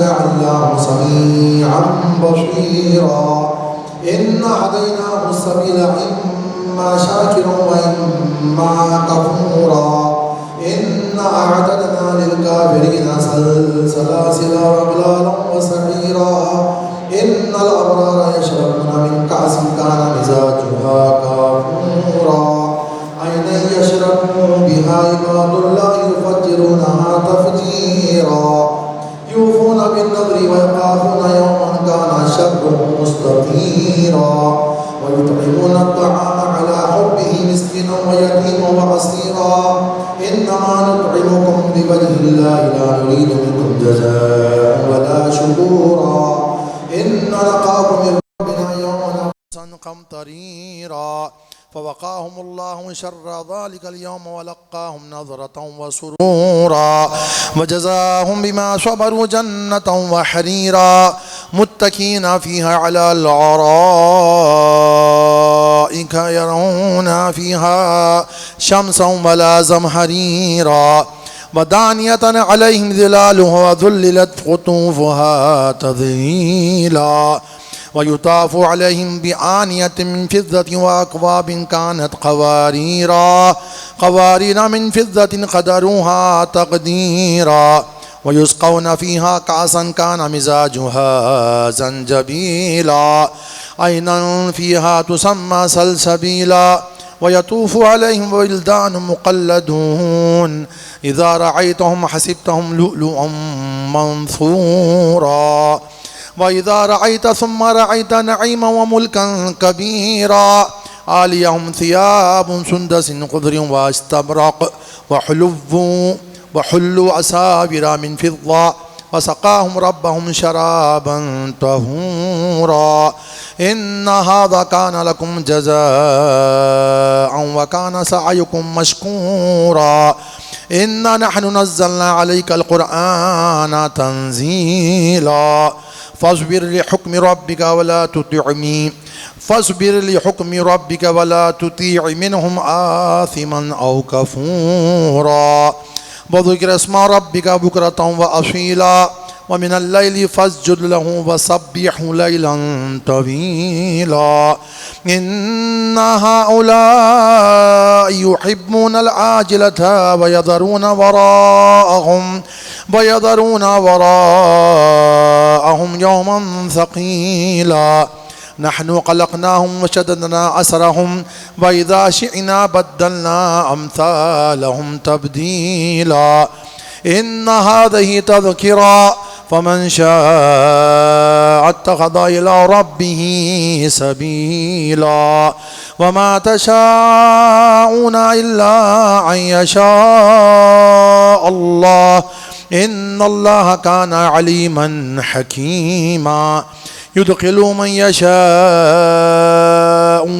جعلناه سميعا بصيرا إنا هديناه السبيل إما شاكرا وإما كفورا إنا أعتدنا للكافرين سلاسل وأغلالا وسعيرا إن الأبرار يشربون من كأس كان مزاجها كافورا عينا يشرب بها عباد الله يفجرونها تفجيرا يوفون بالنذر ويخافون يوما كان شره مستطيرا ويطعمون الطعام على حبه مسكينا ويتيما واسيرا انما نطعمكم لوجه الله لا نريد منكم جزاء ولا شكورا انا نخاف من ربنا يوما عبوسا قمطريرا فوقاهم الله شر ذلك اليوم ولقاهم نظرة وسرورا وجزاهم بما صبروا جنة وحريرا متكئين فيها على الأرائك يرون فيها شمسا ولا زمهريرا ودانية عليهم ظلالها وذللت قطوفها تذليلا ويطاف عليهم بآنية من فضة وأكواب كانت قوارير من فضة قدروها تقديرا ويسقون فيها كأسا كان مزاجها زنجبيلا عينا فيها تسمى سلسبيلا ويطوف عليهم ولدان مقلدون إذا رأيتهم حسبتهم لؤلؤا منثورا وإذا رأيت ثم رأيت نعيما وملكا كبيرا عاليهم ثياب سندس خضر واستبرق وحلوا أساور من فضة وسقاهم ربهم شرابا طهورا إن هذا كان لكم جزاء وكان سعيكم مشكورا إنا نحن نزلنا عليك القرآن تنزيلا فاصبر لحكم ربك ولا تطيع منهم آثما أو كفورا وذكر اسم ربك بكرة وأصيلا ومن الليل فاسجد له وسبحه ليلا طويلا إن هؤلاء يحبون العاجلة ويذرون وراءهم يوما ثقيلا نحن خلقناهم وشددنا أسرهم وإذا شئنا بدلنا أمثالهم تبديلا إن هذه تذكرة فمن شاء اتخذ إلى ربه سبيلا وما تشاءون إلا أن يشاء الله إن الله كان عليما حكيما يدخل من يشاء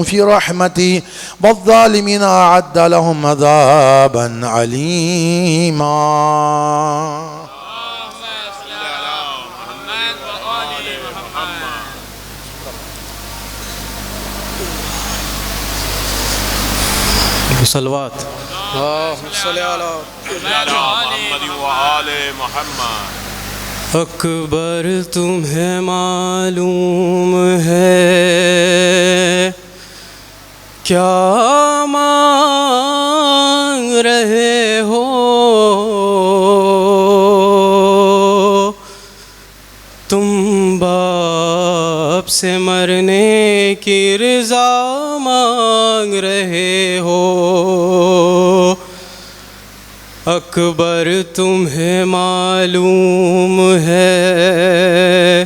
في رحمته والظالمين أعد لهم عذابا عليما. صلوات اللهم صل على محمد وآل محمد. اکبر تمہیں معلوم ہے کیا مانگ رہے ہو، تم باپ سے مرنے کی رضا مانگ رہے ہو، اکبر تمہیں معلوم ہے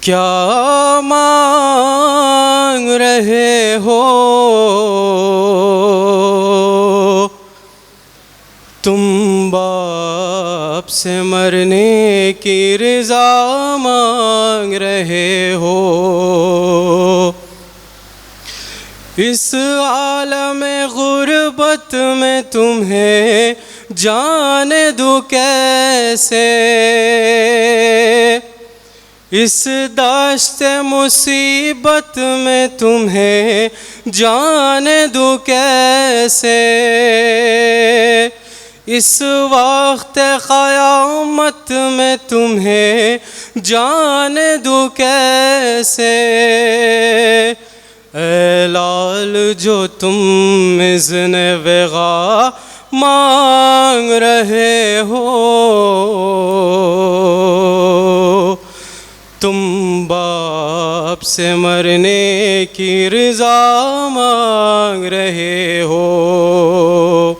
کیا مانگ رہے ہو، تم باپ سے مرنے کی رضا مانگ رہے ہو، اس عالم غربت میں تمہیں جانے دوں کیسے، اس دشت مصیبت میں تمہیں جانے دوں کیسے، اس وقت قیامت میں تمہیں جانے دوں کیسے، اے لال جو تم اذن وغا مانگ رہے ہو، تم باپ سے مرنے کی رضا مانگ رہے ہو۔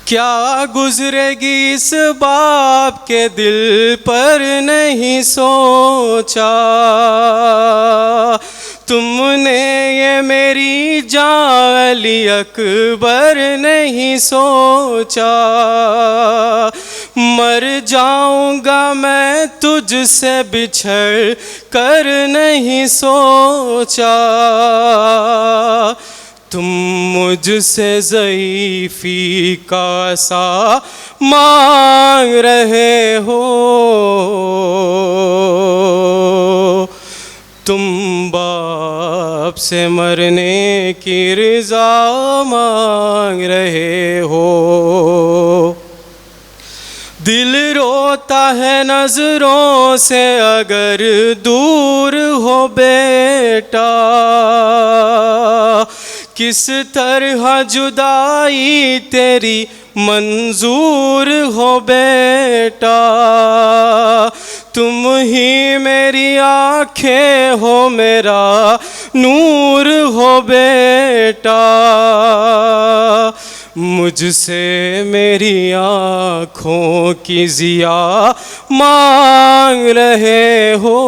کیا گزرے گی اس باپ کے دل پر نہیں سوچا، تم نے یہ میری جان علی اکبر نہیں سوچا، مر جاؤں گا میں تجھ سے بچھڑ کر نہیں سوچا، تم مجھ سے ضعیفی کا سا مانگ رہے ہو، تم باپ سے مرنے کی رضا مانگ رہے ہو۔ دل روتا ہے نظروں سے اگر دور ہو بیٹا، کس طرح جدائی تیری منظور ہو بیٹا، تم ہی میری آنکھیں ہو میرا نور ہو بیٹا، مجھ سے میری آنکھوں کی ضیا مانگ رہے ہو،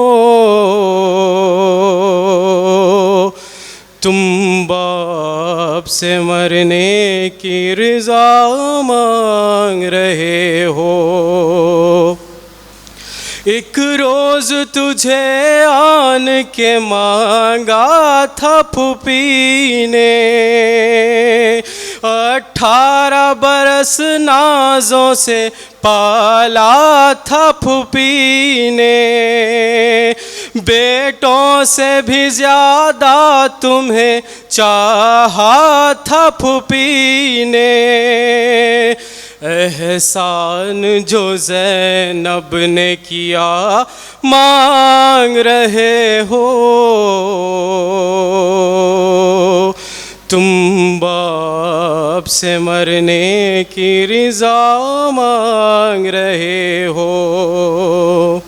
تم باپ سے مرنے کی رضا مانگ رہے ہو۔ ایک روز تجھے آن کے مانگا تھا پھوپھی نے، 18 برس نازوں سے پالا تھا پھوپھی نے، بیٹوں سے بھی زیادہ تمہیں چاہا تھا پھوپھی نے، احسان جو زینب نے کیا مانگ رہے ہو، تم باپ سے مرنے کی رضا مانگ رہے ہو۔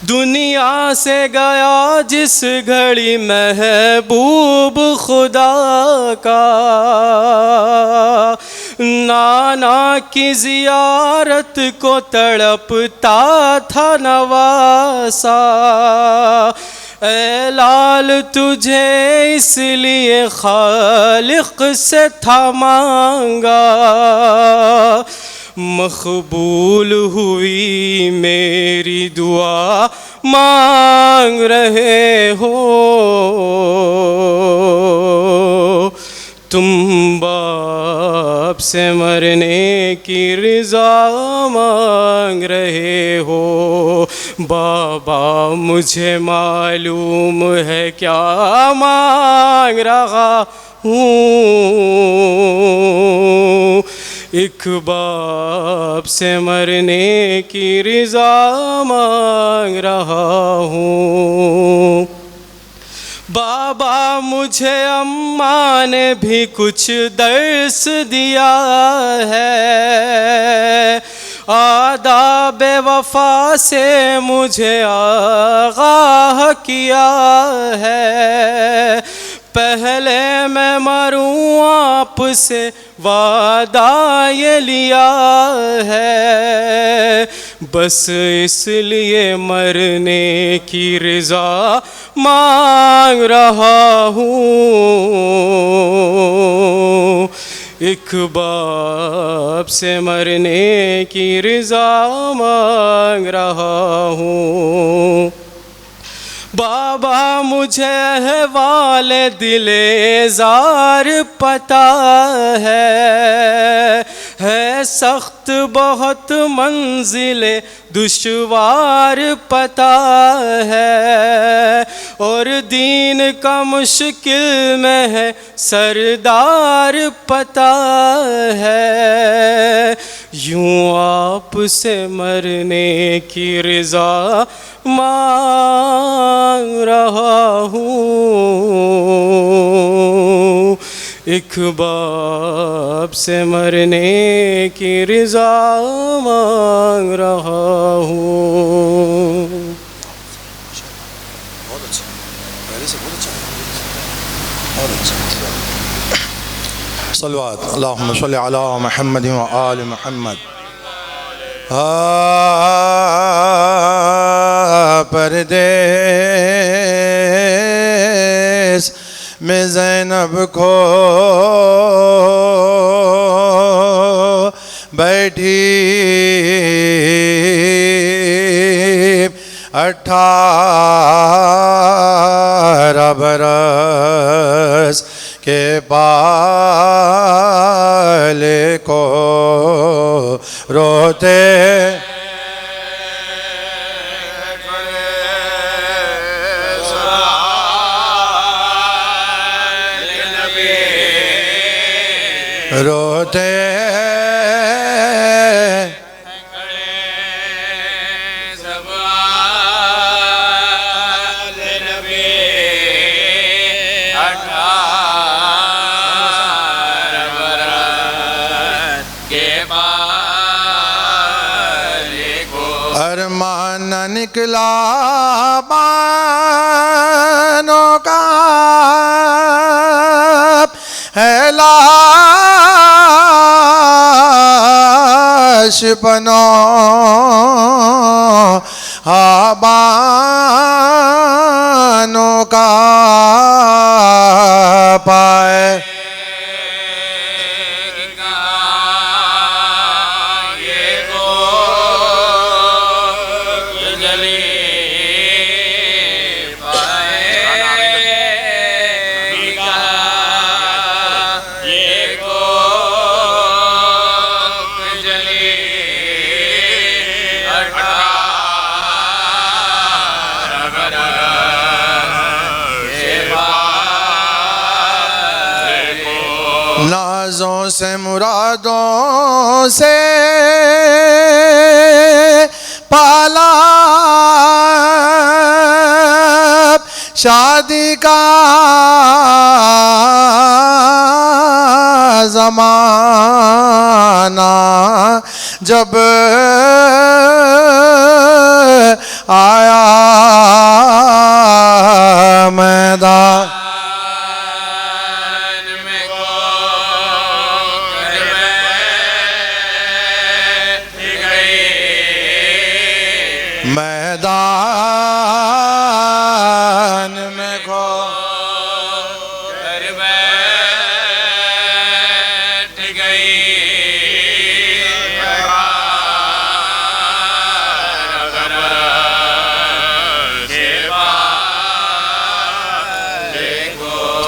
دنیا سے گیا جس گھڑی محبوب خدا کا، نانا کی زیارت کو تڑپتا تھا نواسا، اے لال تجھے اس لیے خالق سے تھا مانگا، مقبول ہوئی میری دعا مانگ رہے ہو، تم باپ سے مرنے کی رضا مانگ رہے ہو۔ بابا مجھے معلوم ہے کیا مانگ رہا ہوں، ایک باپ سے مرنے کی رضا مانگ رہا ہوں۔ بابا مجھے اماں نے بھی کچھ درس دیا ہے، آداب وفا سے مجھے آگاہ کیا ہے، پہلے میں مروں آپ سے وعدہ یہ لیا ہے، بس اس لیے مرنے کی رضا مانگ رہا ہوں، ایک باپ سے مرنے کی رضا مانگ رہا ہوں۔ بابا مجھے احوال دل زار پتہ ہے سخت بہت منزل دشوار پتہ ہے، اور دین کا مشکل میں ہے سردار پتہ ہے، یوں آپ سے مرنے کی رضا مانگ رہا ہوں، ایک باپ سے مرنے کی رضا مانگ رہا ہوں۔ بہت اچھا، پہلے سے بہت اچھا، بہت اچھا۔ صلوات اللہم صلی علی محمد و آل محمد۔ پردیس میں زینب کو بیٹھی 18 برس کے پالے کو روتے روتے ارمان نکلا بانوں کا ہے لاش بنو بانوں کا پائے نازوں سے مرادوں سے پالا شادی کا زمانہ جب آیا میدان میدان میں کھو کر بیٹھ گئی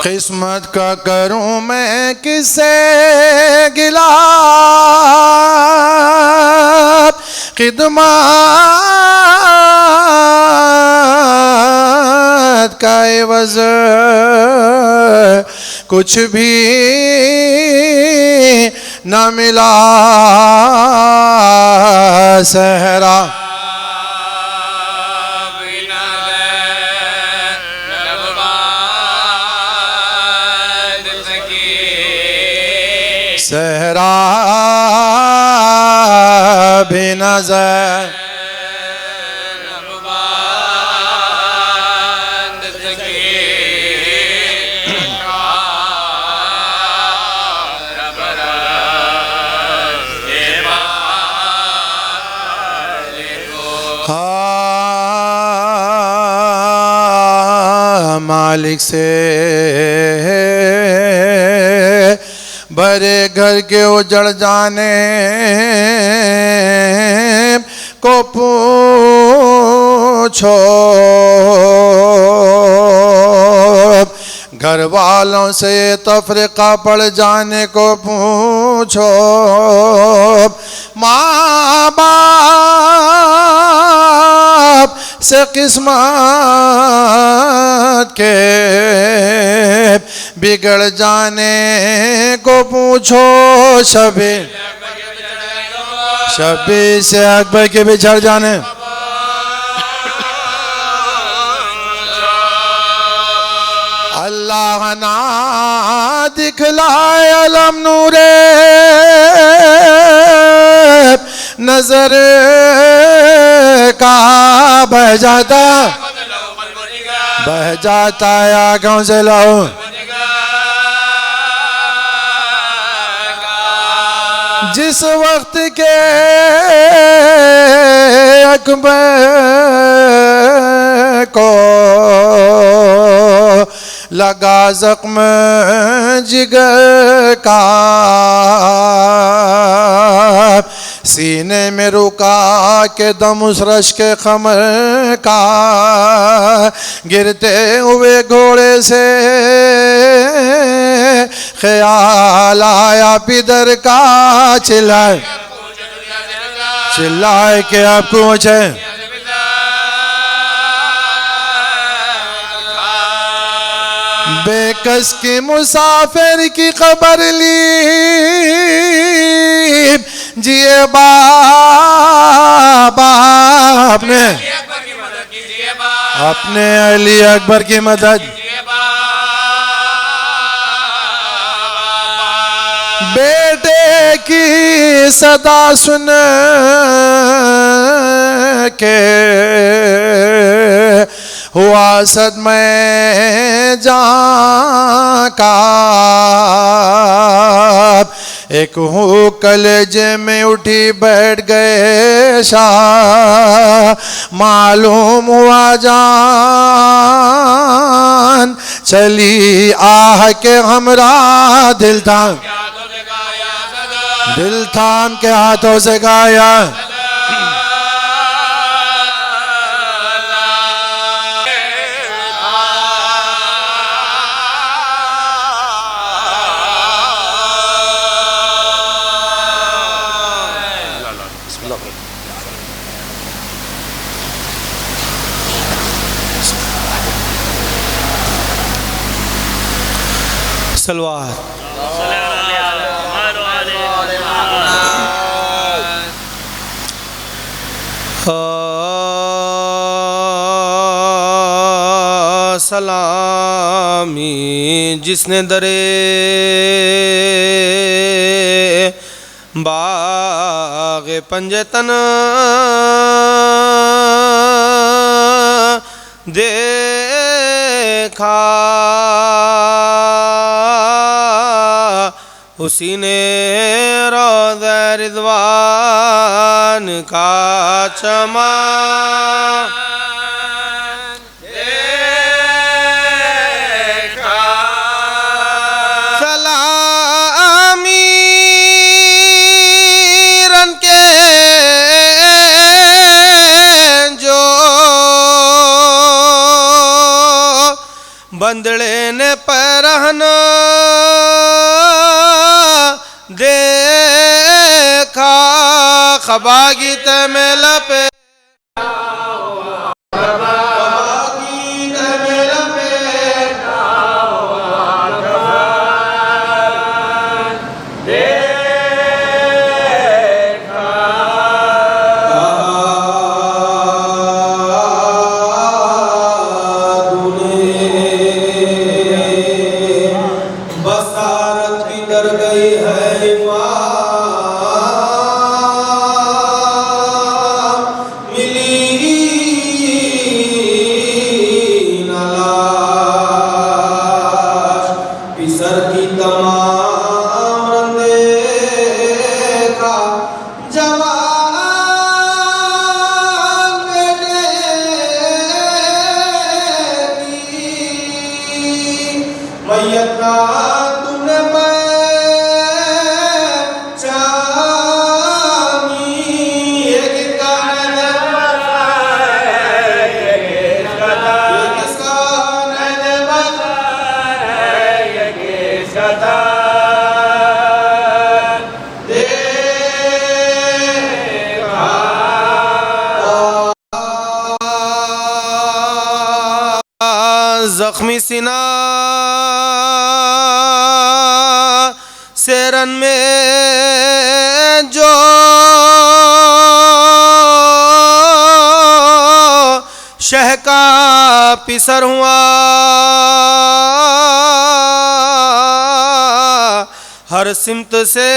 قسمت کا کروں میں کسے گلا خدمات کا عوض کچھ بھی نہ ملا صحرا صحرا بھی نظر مالک سے بھرے گھر کے اجڑ جانے کو پوچھو گھر والوں سے تفرقہ پڑ جانے کو پوچھو ماں باپ سے قسمت کے بگڑ جانے کو پوچھو شبیر سے اکبر کے بچھڑ جانے اللہ نہ دکھلائے علم نورے نظر کا بہ جاتا ہے آنکھوں سے لہو جس وقت کے اکبر کو لگا زخم جگر کا سینے میں رکا کے دم اس رش کے خمر کا گرتے ہوئے گھوڑے سے خیال آیا پدر کا چلائے کہ آپ پوچھے بے کس کی مسافر کی خبر لی جیے بابا اپنے علی اکبر کی مدد بیٹے کی صدا سن کے ہوا صدمہ جان کا ایک ہو کلیجے میں اٹھی بیٹھ گئے شاہ معلوم ہوا جان چلی آہ کے ہمراہ دل تھام کے ہاتھوں سے گایا سلوات سلامی جس نے درے باغ پنجتن دیکھا اسی نے روضہ رضوان کا چمن دیکھا سلامی رن کے جو بندڑے نے پرہنا دیکھا خباگیت میں لپے زخمی سینہ سیرن میں جو شہ کا پسر ہوا ہر سمت سے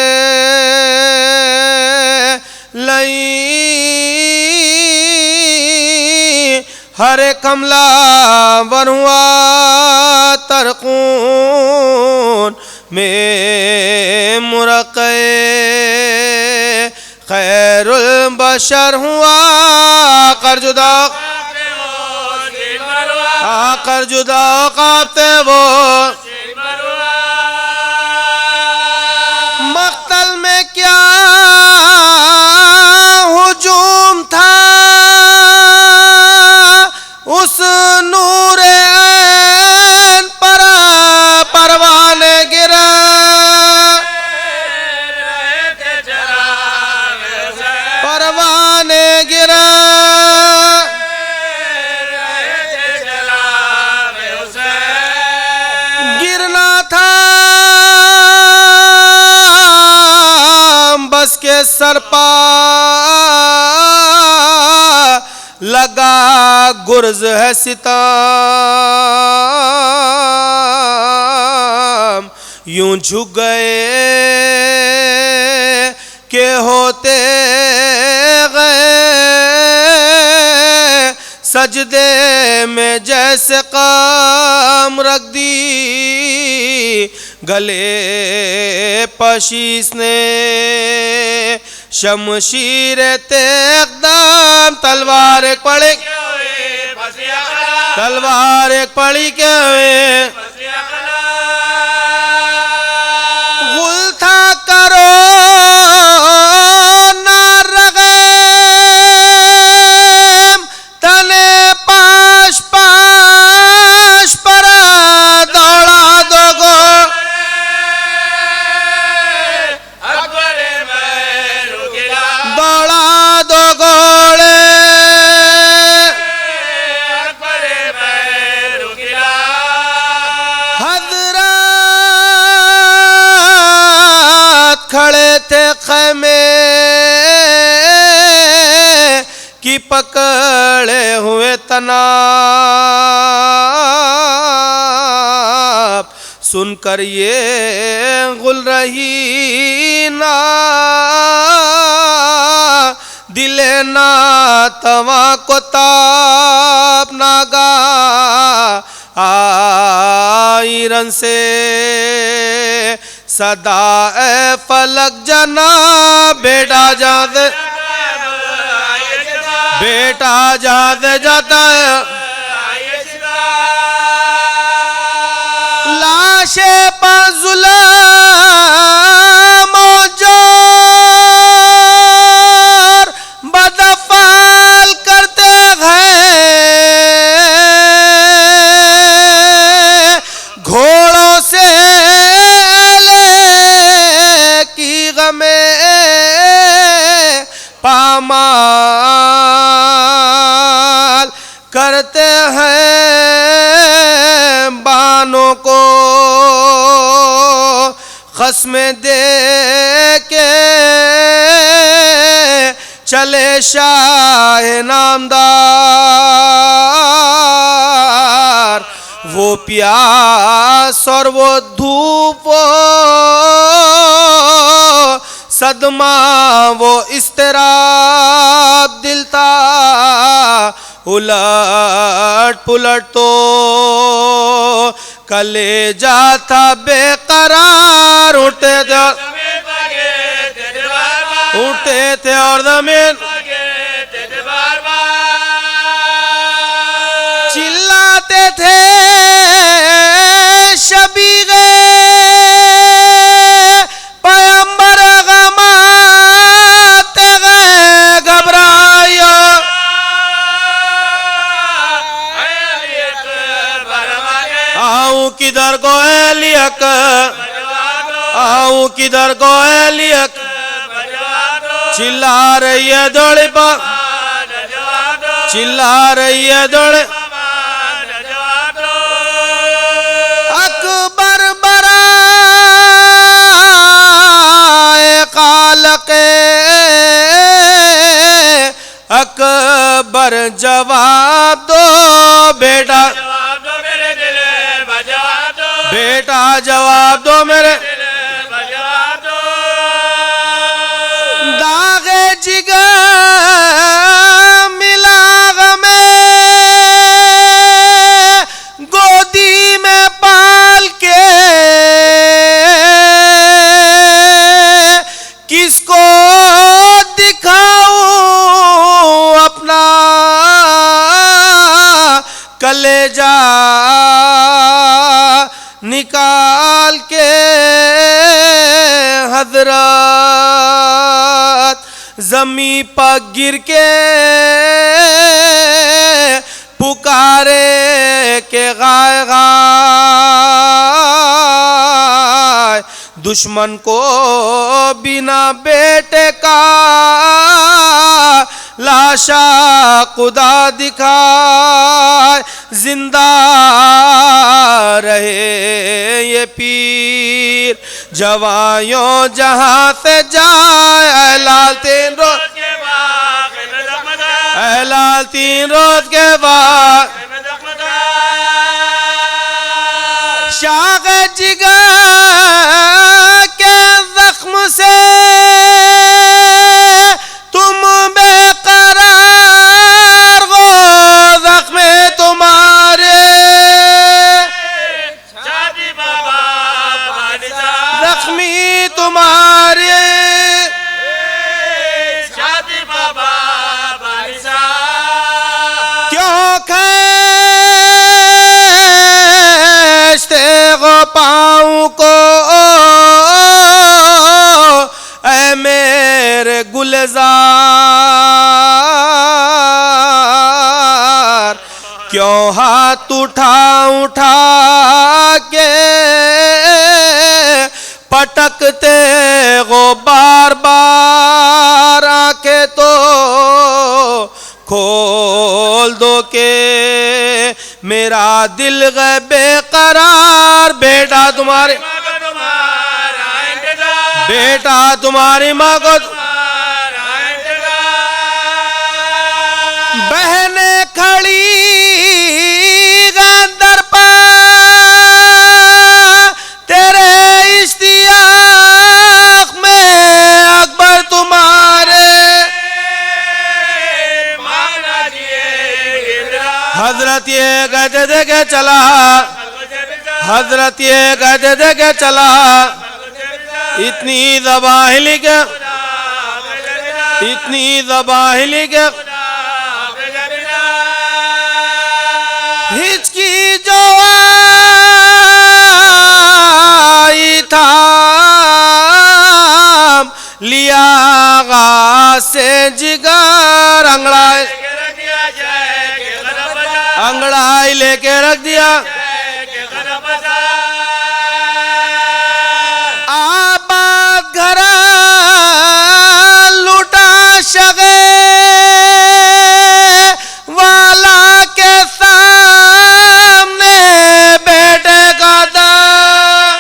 لئی ہر کملا ور ہوا ترقون میں مرقع خیر البشر ہوا کر جدا کر جدا قابتے وہ مقتل میں کیا ہجوم تھا اس نور عین پر پروانے گرا پروانے گرا گرنا تھا بس کے سر پا لگا گرز ہے ستم یوں جھک گئے کہ ہوتے گئے سجدے میں جیسے قام رکھ دی گلے پشیس نے شمشیر تیغدام تلوار ایک پڑی تلوار ایک پڑی کے ہوئے غل تھا کرو نار رغم تنے پاش پاش پر دوڑا دو گو دوڑا دو گوڑے حضرات کھڑے تھے خیمے کی پکڑے ہوئے تناب سن کر یہ غل رہی نا دل ناتواں کو تاب ناگا آئی رن سے صدا اے فلک جنا بیٹا جاد بیٹا جاد جاتا لاشے پر ظلم و جور بدفعل کرتے ہیں گھوڑوں سے لے کی غمے پامال کرتے ہیں بانوں کو قسم دے کے چلے شاہ نامدار وہ پیاس اور وہ دھوپ صدمہ وہ اضطراب دل تھا الٹ پلٹ تو کلیجہ تھا بے قرار اٹھتے تھے اور زمین چلاتے تھے شبیغے پیمبر غماتے گئے گھبرائیو آؤں کدھر کو اہلیک آؤں کدھر کو اہلیک چلا رہی ہے دوڑی پا چلا رہی ہے دوڑی پر جواب دو بیٹا جواب دو میرے دل بجواب دو بیٹا جواب دو میرے دل بجواب دو داغ جگر ملا غمیں گودی میں پال کے کس کو دکھاؤں اپنا کلیجہ نکال کے حضرت زمیں پر گر کے پکارے کہ غائے غائے دشمن کو بنا بیٹے کا لاشا خدا دکھائے زندہ رہے یہ پیر جوائیوں جہاں سے جائے اے لال تین روز کے باغ میں زخمدار اے لال تین روز کے بعد میں زخمدار شاغ جگر کے زخم سے تم بے قرار ہو زخم تمہارے شادی بابا بانسا زخمی تمہارے شادی بابا بانسا کیوں کھینچتے ہو پاؤں کو اے میرے گلزار کیوں ہاتھ اٹھا کے پٹکتے ہو بار بار آنکھیں تو کھول دو کہ میرا دل ہے بے قرار بیٹا تمہاری تمہارا انتظار بیٹا تمہاری ماں کو تمہارا انتظار بہنیں کھڑی اندر پر تیرے اشتیاق میں اکبر تمہارے مانگنا دیے حضرت یہ کہتے تھے کہ چلا حضرت یہ کہتے تھے کہ چلا اتنی ذباحلی کے ہچکی جو آئی تھا لیا آغا سے جگر انگڑائی لے کے رکھ دیا آباد گھر لوٹا شگے والا کے سامنے بیٹے کا دم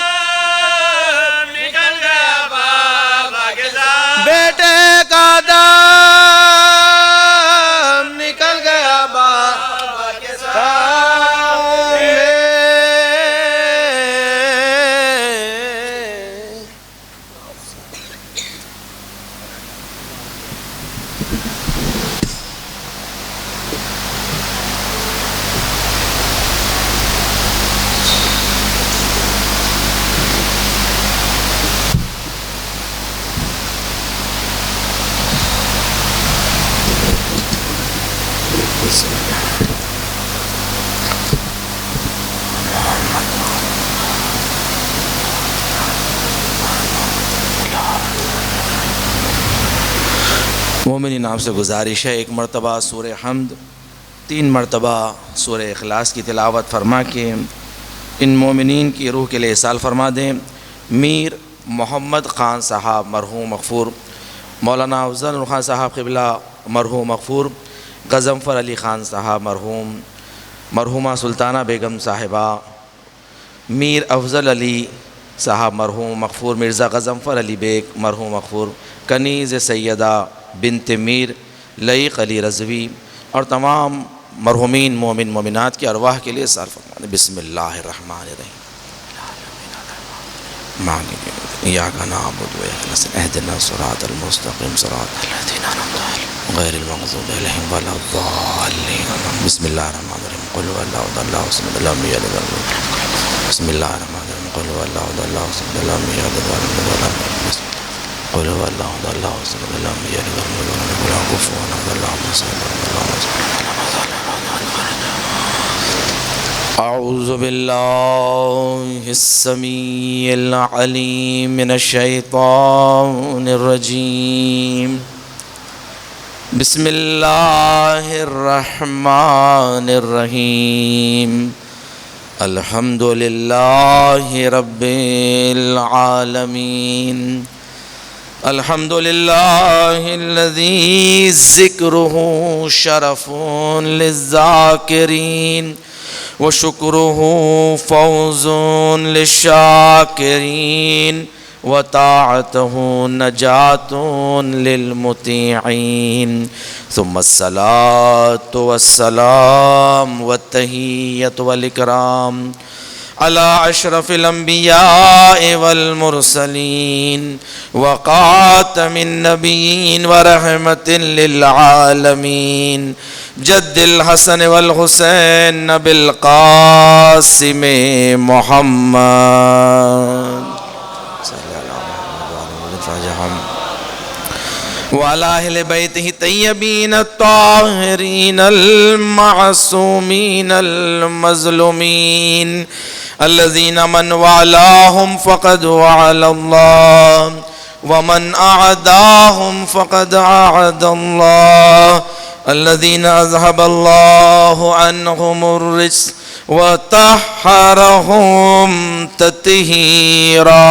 نکل گیا بابا کے ساتھ بیٹے کا دم نکل گیا بابا کے سامنے مومنین آپ سے گزارش ہے ایک مرتبہ سورہ حمد 3 مرتبہ سورہ اخلاص کی تلاوت فرما کے ان مومنین کی روح کے لیے احسال فرما دیں. میر محمد خان صاحب مرحوم مغفور، مولانا افضل خان صاحب قبلہ مرحوم مغفور، غضنفر علی خان صاحب مرحوم، مرحومہ سلطانہ بیگم صاحبہ، میر افضل علی صاحب مرحوم مغفور، مرزا غضنفر علی بیگ مرحوم مغفور، کنیز سیدہ بنت میر لئیق علی رضوی، اور تمام مرحومین مومن مومنات کی ارواح کے لیے سال فرما دیں۔ بسم اللہ الرحمن الرحیم۔ ایاک نعبد و ایاک نستعین اہدنا الصراط المستقیم صراط الذین انعمت علیہم غیر المغضوب علیہم ولا الضالین۔ بسم اللہ الرحمن الرحیم قل هو اللہ احد اللہ الصمد لم یلد ولم یولد۔ بسم اللہ الرحمن الرحیم قل هو اللہ احد اللہ الصمد لم یلد ولم یولد ولم یکن له قل هو الله احد الله الصمد لم يلد ولم يولد ولم يكن له كفوا احد اللهم صل على اعوذ باللہ السمیع العلیم من الشیطان الرجیم بسم اللہ الرحمن الرحیم الحمد للہ رب العالمین الحمد للہ الذی ذکرہ شرف للذاکرین وشکرہ فوز للشاکرین وطاعتہ نجات للمطیعین ثم الصلاة والسلام والتحیۃ والاکرام على اشرف الانبیاء والمرسلین وخاتم النبیین ورحمۃ للعالمین جد الحسن والحسین بالقاسم محمد وعلى اہل بیتہ الطیبین الطاہرین المعصومین المظلومین الذین من والاہم فقد وعلى اللہ ومن اعداہم فقد اعد اللہ الذين أذهب الله عنهم الرجس وطهرهم تطهيرا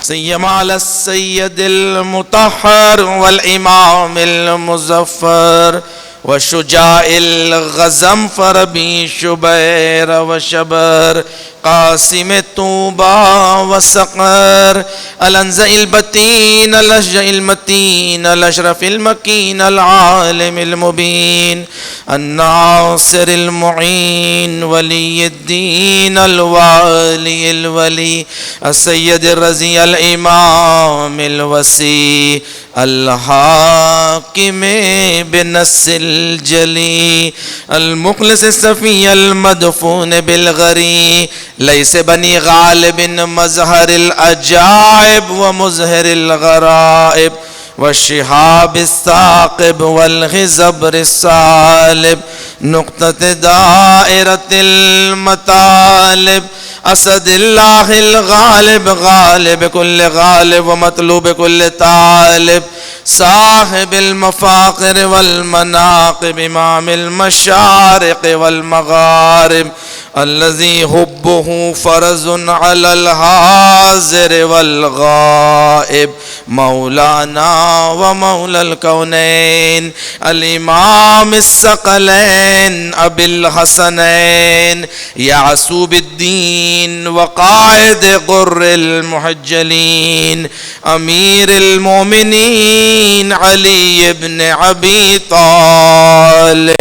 سيما على السيد المطهر والإمام المظفر والشجاع الغزنفر بي شبير وشبر قاسم طوبى وسقر الأنزع البتين الأشجع المتين الأشرف المكين العالم المبين الناصر المعين ولي الدين الوالي الولي السيد الرزي الإمام الوسي الحاكم بالنص الجلي المخلص الصفي المدفون بالغري ليس بني غالب مظهر الأجائب ومظهر الغرائب والشهاب الثاقب والغزبر السالب نقطة دائرة المطالب اسد اللہ الغالب غالب كل غالب ومطلوب كل طالب صاحب المفاخر والمناقب امام المشارق والمغارب الذي حبه فرض على الحاضر والغائب مولانا ومولى الكونين الامام الثقلين ابي الحسنين يعصوب الدين وقائد غر المحجلين امير المؤمنين علي بن ابي طالب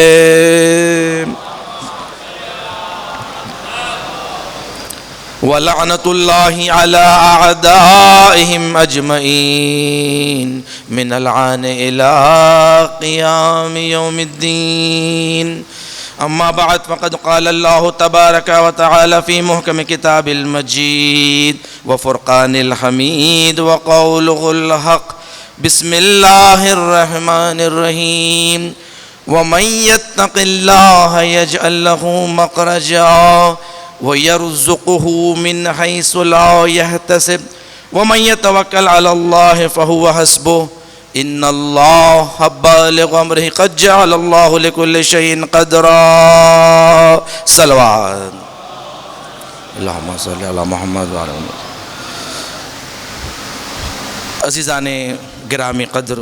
ولعنة الله على أعدائهم أجمعين من العان إلى قيام يوم الدين أما بعد فقد قال الله تبارك وتعالى في محكم كتاب المجيد وفرقان الحميد وقوله الحق بسم الله الرحمن الرحيم ومن يتق الله يجعل له مخرجا ويرزقه من حيث لا يحتسب ومن يتوكل على الله فهو حسبه ان الله بالغ امره قد جعل الله لكل شيء قدرا صلوات اللهم صل على محمد وعلى محمد. عزیزان گرامی قدر،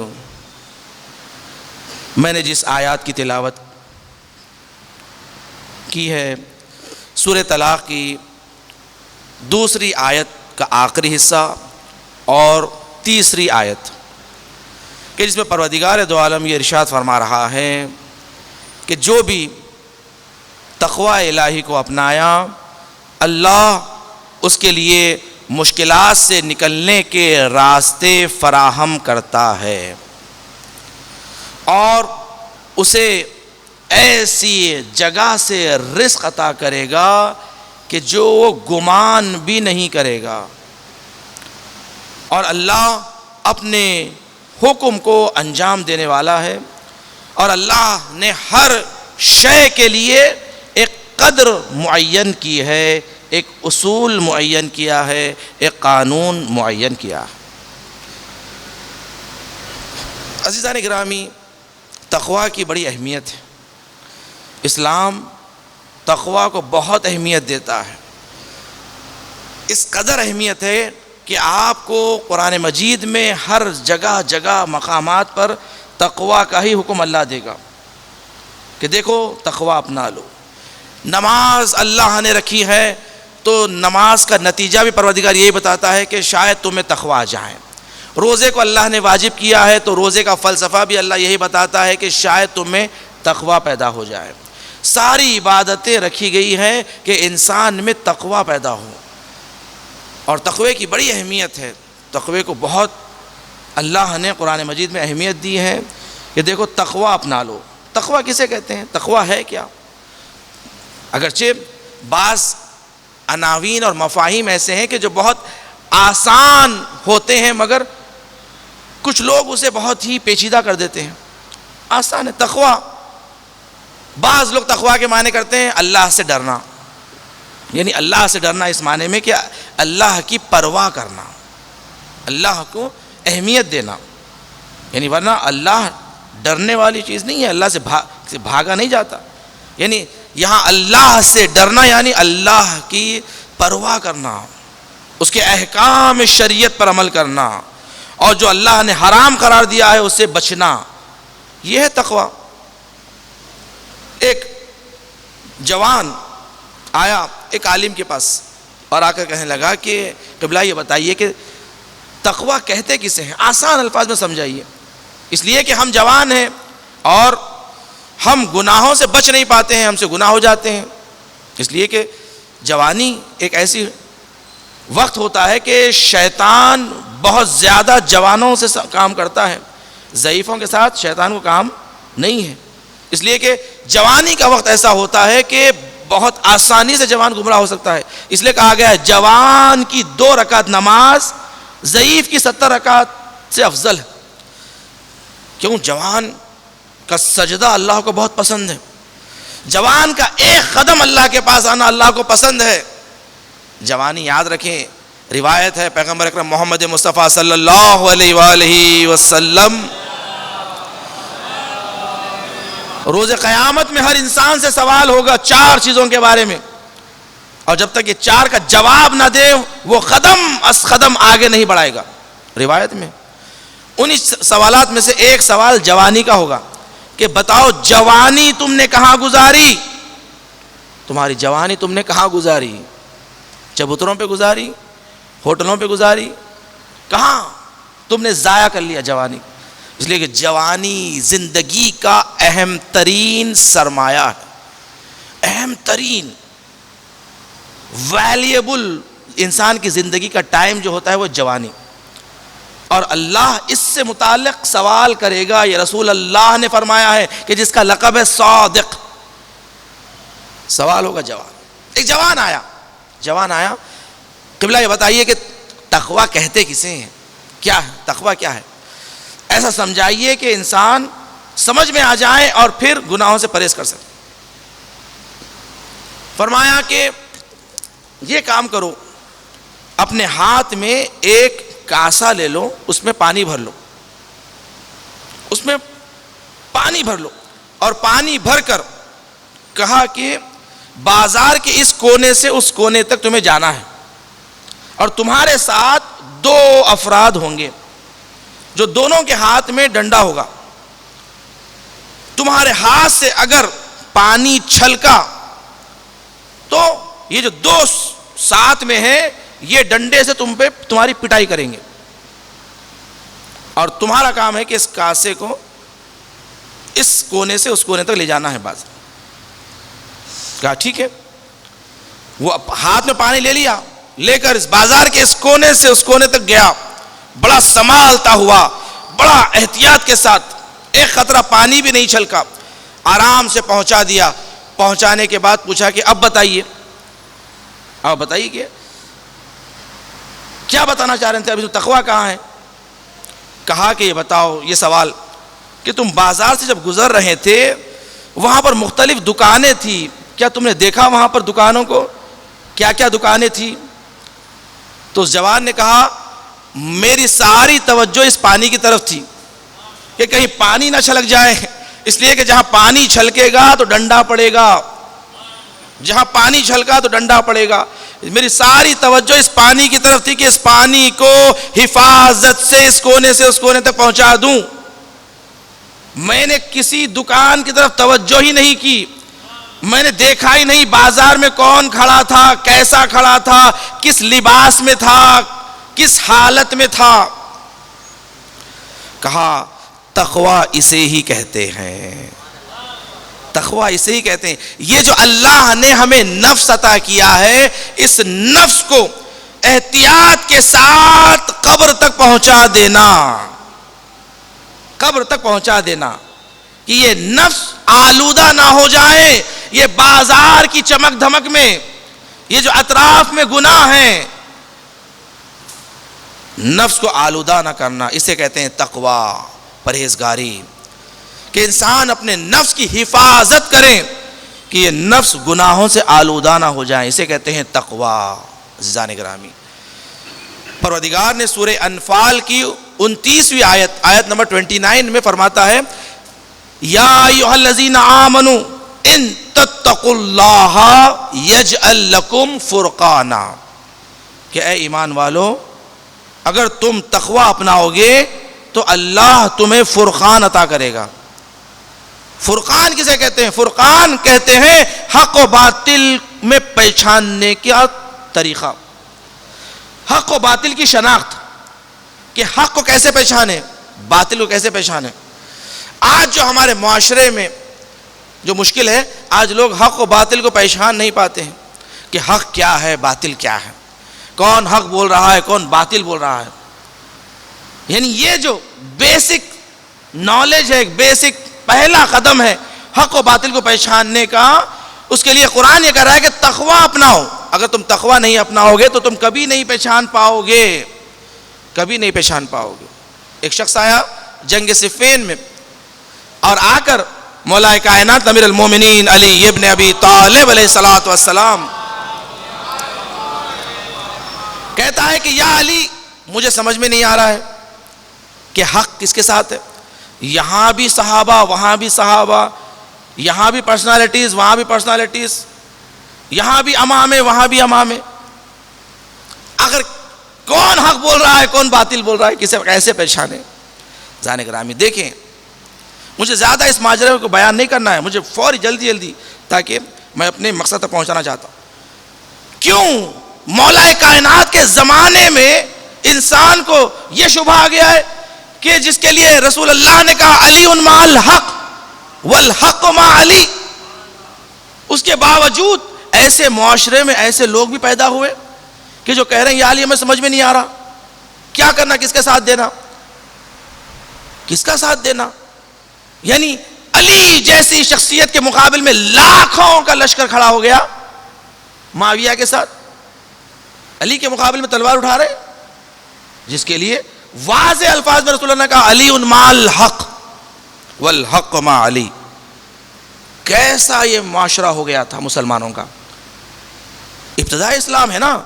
میں نے جس آیات کی تلاوت کی ہے سورہ طلاق کی دوسری آیت کا آخری حصہ اور تیسری آیت کہ جس میں پروردگار دو عالم یہ ارشاد فرما رہا ہے کہ جو بھی تقوی الہی کو اپنایا اللہ اس کے لیے مشکلات سے نکلنے کے راستے فراہم کرتا ہے اور اسے ایسی جگہ سے رزق عطا کرے گا کہ جو وہ گمان بھی نہیں کرے گا، اور اللہ اپنے حکم کو انجام دینے والا ہے، اور اللہ نے ہر شے کے لیے ایک قدر معین کی ہے، ایک اصول معین کیا ہے، ایک قانون معین کیا ہے۔ عزیزان گرامی، تقوی کی بڑی اہمیت ہے۔ اسلام تقوی کو بہت اہمیت دیتا ہے، اس قدر اہمیت ہے کہ آپ کو قرآن مجید میں ہر جگہ جگہ مقامات پر تقوی کا ہی حکم اللہ دے گا کہ دیکھو تقوی اپنا لو۔ نماز اللہ نے رکھی ہے تو نماز کا نتیجہ بھی پروردگار یہی بتاتا ہے کہ شاید تمہیں تقوی آ جائے۔ روزے کو اللہ نے واجب کیا ہے تو روزے کا فلسفہ بھی اللہ یہی بتاتا ہے کہ شاید تمہیں تقوی پیدا ہو جائے۔ ساری عبادتیں رکھی گئی ہیں کہ انسان میں تقوی پیدا ہو، اور تقوی کی بڑی اہمیت ہے۔ تقوی کو بہت اللہ نے قرآن مجید میں اہمیت دی ہے کہ دیکھو تقوی اپنا لو۔ تقوی کسے کہتے ہیں؟ تقوی ہے کیا؟ اگرچہ بعض عناوین اور مفاہیم ایسے ہیں کہ جو بہت آسان ہوتے ہیں مگر کچھ لوگ اسے بہت ہی پیچیدہ کر دیتے ہیں۔ آسان ہے تقوی، بعض لوگ تقوی کے معنی کرتے ہیں اللہ سے ڈرنا، یعنی اللہ سے ڈرنا اس معنی میں کہ اللہ کی پرواہ کرنا، اللہ کو اہمیت دینا، یعنی ورنہ اللہ ڈرنے والی چیز نہیں ہے، اللہ سے بھاگا نہیں جاتا۔ یعنی یہاں اللہ سے ڈرنا یعنی اللہ کی پرواہ کرنا، اس کے احکام شریعت پر عمل کرنا، اور جو اللہ نے حرام قرار دیا ہے اس سے بچنا، یہ ہے تقوی۔ ایک جوان آیا ایک عالم کے پاس اور آ کر کہنے لگا کہ قبلہ یہ بتائیے کہ تقوی کہتے کسے ہیں؟ آسان الفاظ میں سمجھائیے۔ اس لیے کہ ہم جوان ہیں اور ہم گناہوں سے بچ نہیں پاتے ہیں، ہم سے گناہ ہو جاتے ہیں، اس لیے کہ جوانی ایک ایسی وقت ہوتا ہے کہ شیطان بہت زیادہ جوانوں سے کام کرتا ہے، ضعیفوں کے ساتھ شیطان کو کام نہیں ہے، اس لیے کہ جوانی کا وقت ایسا ہوتا ہے کہ بہت آسانی سے جوان گمراہ ہو سکتا ہے۔ اس لیے کہا گیا ہے جوان کی 2 رکعت نماز ضعیف کی 70 رکعت سے افضل ہے۔ کیوں؟ جوان کا سجدہ اللہ کو بہت پسند ہے، جوان کا ایک قدم اللہ کے پاس آنا اللہ کو پسند ہے۔ جوانی یاد رکھیں، روایت ہے پیغمبر اکرم محمد مصطفیٰ صلی اللہ علیہ وآلہ وسلم روز قیامت میں ہر انسان سے سوال ہوگا 4 چیزوں کے بارے میں، اور جب تک یہ 4 کا جواب نہ دے وہ قدم از قدم آگے نہیں بڑھائے گا۔ روایت میں انہی سوالات میں سے ایک سوال جوانی کا ہوگا کہ بتاؤ جوانی تم نے کہاں گزاری؟ تمہاری جوانی تم نے کہاں گزاری؟ چبوتروں پہ گزاری؟ ہوٹلوں پہ گزاری؟ کہاں تم نے ضائع کر لیا جوانی؟ اس لیے کہ جوانی زندگی کا اہم ترین سرمایہ ہے، اہم ترین ویلیبل انسان کی زندگی کا ٹائم جو ہوتا ہے وہ جوانی، اور اللہ اس سے متعلق سوال کرے گا۔ یہ رسول اللہ نے فرمایا ہے کہ جس کا لقب ہے صادق، سوال ہوگا جوان۔ ایک جوان آیا قبلہ یہ بتائیے کہ تقوی کہتے کسے ہیں؟ کیا ہے تقوی؟ کیا ہے؟ ایسا سمجھائیے کہ انسان سمجھ میں آ جائے اور پھر گناہوں سے پرہیز کر سکے۔ فرمایا کہ یہ کام کرو، اپنے ہاتھ میں ایک کاسا لے لو، اس میں پانی بھر لو، اس میں پانی بھر لو، اور پانی بھر کر کہا کہ بازار کے اس کونے سے اس کونے تک تمہیں جانا ہے، اور تمہارے ساتھ 2 افراد ہوں گے جو دونوں کے ہاتھ میں ڈنڈا ہوگا۔ تمہارے ہاتھ سے اگر پانی چھلکا تو یہ جو 2 ساتھ میں ہیں یہ ڈنڈے سے تم پہ تمہاری پٹائی کریں گے، اور تمہارا کام ہے کہ اس کاسے کو اس کونے سے اس کونے تک لے جانا ہے بازار. کہا ٹھیک ہے. وہ ہاتھ میں پانی لے لیا, لے کر اس بازار کے اس کونے سے اس کونے تک گیا, بڑا سنبھالتا ہوا, بڑا احتیاط کے ساتھ, ایک قطرہ پانی بھی نہیں چھلکا, آرام سے پہنچا دیا. پہنچانے کے بعد پوچھا کہ اب بتائیے کہ کیا بتانا چاہ رہے تھے, ابھی تو تقویٰ کہاں ہے؟ کہا کہ یہ بتاؤ یہ سوال کہ تم بازار سے جب گزر رہے تھے وہاں پر مختلف دکانیں تھی, کیا تم نے دیکھا وہاں پر دکانوں کو, کیا کیا دکانیں تھی؟ تو اس جوان نے کہا میری ساری توجہ اس پانی کی طرف تھی کہ کہیں پانی نہ چھلک جائے, اس لیے کہ جہاں پانی چھلکے گا تو ڈنڈا پڑے گا, جہاں پانی چھلکا تو ڈنڈا پڑے گا. میری ساری توجہ اس پانی کی طرف تھی کہ اس پانی کو حفاظت سے اس کونے تک پہنچا دوں. میں نے کسی دکان کی طرف توجہ ہی نہیں کی, میں نے دیکھا ہی نہیں بازار میں کون کھڑا تھا, کیسا کھڑا تھا, کس لباس میں تھا, کس حالت میں تھا. کہا تقویٰ اسے ہی کہتے ہیں, تقویٰ اسے ہی کہتے ہیں. یہ جو اللہ نے ہمیں نفس عطا کیا ہے, اس نفس کو احتیاط کے ساتھ قبر تک پہنچا دینا, قبر تک پہنچا دینا کہ یہ نفس آلودہ نہ ہو جائے. یہ بازار کی چمک دھمک میں, یہ جو اطراف میں گناہ ہیں, نفس کو آلودہ نہ کرنا, اسے کہتے ہیں تقویٰ, پرہیزگاری. کہ انسان اپنے نفس کی حفاظت کرے کہ یہ نفس گناہوں سے آلودہ نہ ہو جائیں, اسے کہتے ہیں تقویٰ. عزیزان گرامی, پروردگار نے سورہ انفال کی 29ویں آیت نمبر 29 میں فرماتا ہے یا ایھا الذین آمنوا ان تتقوا اللہ یجعل لکم فرقانا, کہ اے ایمان والو اگر تم تقویٰ اپناؤ گے تو اللہ تمہیں فرقان عطا کرے گا. فرقان کسے کہتے ہیں؟ فرقان کہتے ہیں حق و باطل میں پہچاننے کا طریقہ, حق و باطل کی شناخت, کہ حق کو کیسے پہچانے, باطل کو کیسے پہچانے. آج جو ہمارے معاشرے میں جو مشکل ہے, آج لوگ حق و باطل کو پہچان نہیں پاتے ہیں کہ حق کیا ہے, باطل کیا ہے, کون حق بول رہا ہے, کون باطل بول رہا ہے. یعنی یہ جو بیسک نالج ہے, ایک بیسک پہلا قدم ہے حق و باطل کو پہچاننے کا, اس کے لیے قرآن یہ کہہ رہا ہے کہ تقویٰ اپناؤ. اگر تم تقویٰ نہیں اپناؤ گے تو تم کبھی نہیں پہچان پاؤ گے, کبھی نہیں پہچان پاؤ گے. ایک شخص آیا جنگ صفین میں اور آ کر مولا کائنات امیر المومنین علی ابن ابی طالب علیہ الصلوۃ والسلام کہتا ہے کہ یا علی مجھے سمجھ میں نہیں آ رہا ہے کہ حق کس کے ساتھ ہے. یہاں بھی صحابہ, وہاں بھی صحابہ, یہاں بھی پرسنالٹیز, وہاں بھی پرسنالٹیز, یہاں بھی امامے, وہاں بھی امامے. اگر کون حق بول رہا ہے, کون باطل بول رہا ہے, کسے کیسے پہچانے. جانے گرامی دیکھیں, مجھے زیادہ اس ماجرے کو بیان نہیں کرنا ہے, مجھے فوری جلدی تاکہ میں اپنے مقصد تک پہنچانا چاہتا ہوں. کیوں مولا کائنات کے زمانے میں انسان کو یہ شبہ آ گیا ہے کہ جس کے لیے رسول اللہ نے کہا علی مع الحق والحق مع علی, اس کے باوجود ایسے معاشرے میں ایسے لوگ بھی پیدا ہوئے کہ جو کہہ رہے ہیں یا علی ہمیں سمجھ میں نہیں آ رہا, کیا کرنا, کس کا ساتھ دینا, کس کا ساتھ دینا. یعنی علی جیسی شخصیت کے مقابل میں لاکھوں کا لشکر کھڑا ہو گیا معاویہ کے ساتھ, علی کے مقابل میں تلوار اٹھا رہے, جس کے لیے واضح الفاظ میں رسول اللہ نے کہا علی مع الحق والحق مع علی. کیسا یہ معاشرہ ہو گیا تھا مسلمانوں کا. ابتدائی اسلام ہے نا,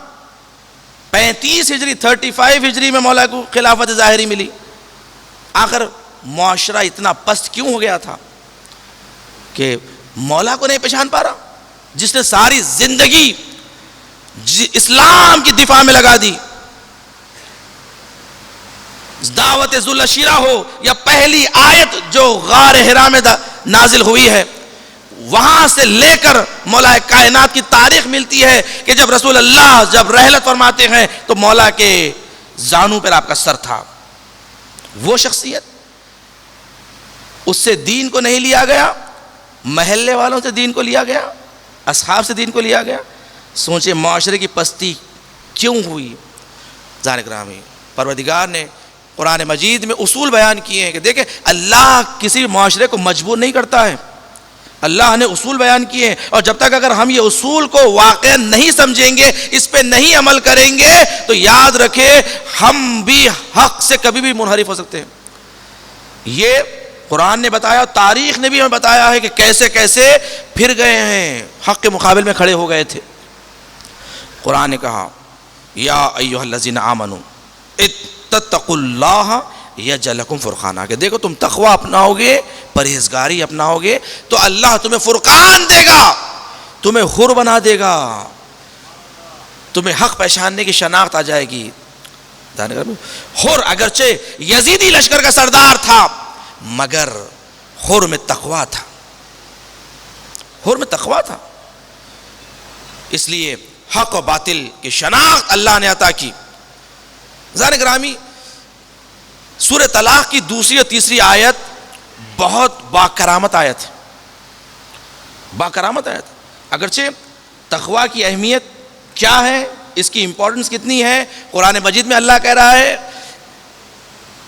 35 ہجری 35 ہجری میں مولا کو خلافت ظاہری ملی. آخر معاشرہ اتنا پست کیوں ہو گیا تھا کہ مولا کو نہیں پہچان پا رہا, جس نے ساری زندگی اسلام کی دفاع میں لگا دی. دعوت ذل الشیرہ ہو یا پہلی آیت جو غار حرا میں نازل ہوئی ہے, وہاں سے لے کر مولا کائنات کی تاریخ ملتی ہے کہ جب رسول اللہ جب رحلت فرماتے ہیں تو مولا کے زانوں پر آپ کا سر تھا. وہ شخصیت، اس سے دین کو نہیں لیا گیا، محلے والوں سے دین کو لیا گیا، اصحاب سے دین کو لیا گیا. سوچے معاشرے کی پستی کیوں ہوئی. ذہن گرامی، پروردگار نے قرآن مجید میں اصول بیان کیے ہیں کہ دیکھیں اللہ کسی معاشرے کو مجبور نہیں کرتا ہے. اللہ نے اصول بیان کیے ہیں، اور جب تک اگر ہم یہ اصول کو واقعا نہیں سمجھیں گے، اس پہ نہیں عمل کریں گے، تو یاد رکھیں ہم بھی حق سے کبھی بھی منحرف ہو سکتے ہیں. یہ قرآن نے بتایا، تاریخ نے بھی ہمیں بتایا ہے کہ کیسے کیسے پھر گئے ہیں، حق کے مقابل میں کھڑے ہو گئے تھے. قرآن نے کہا یا ایھا الذین آمنوا اتقوا اللہ یجعل لکم فرقانا، کہ دیکھو تم تقوی اپناؤ گے، پرہیزگاری اپناؤ گے تو اللہ تمہیں فرقان دے گا، تمہیں حر بنا دے گا، تمہیں حق پہچاننے کی شناخت آ جائے گی. حر اگرچہ یزیدی لشکر کا سردار تھا مگر حر میں تقوی تھا، حر میں تقوی تھا. اس لیے حق و باطل کی شناخت اللہ نے عطا کی. ذہن گرامی، سورہ طلاق کی دوسری اور تیسری آیت بہت باکرامت آیت ہے، باکرامت آیت. اگرچہ تقوی کی اہمیت کیا ہے، اس کی امپورٹنس کتنی ہے، قرآن مجید میں اللہ کہہ رہا ہے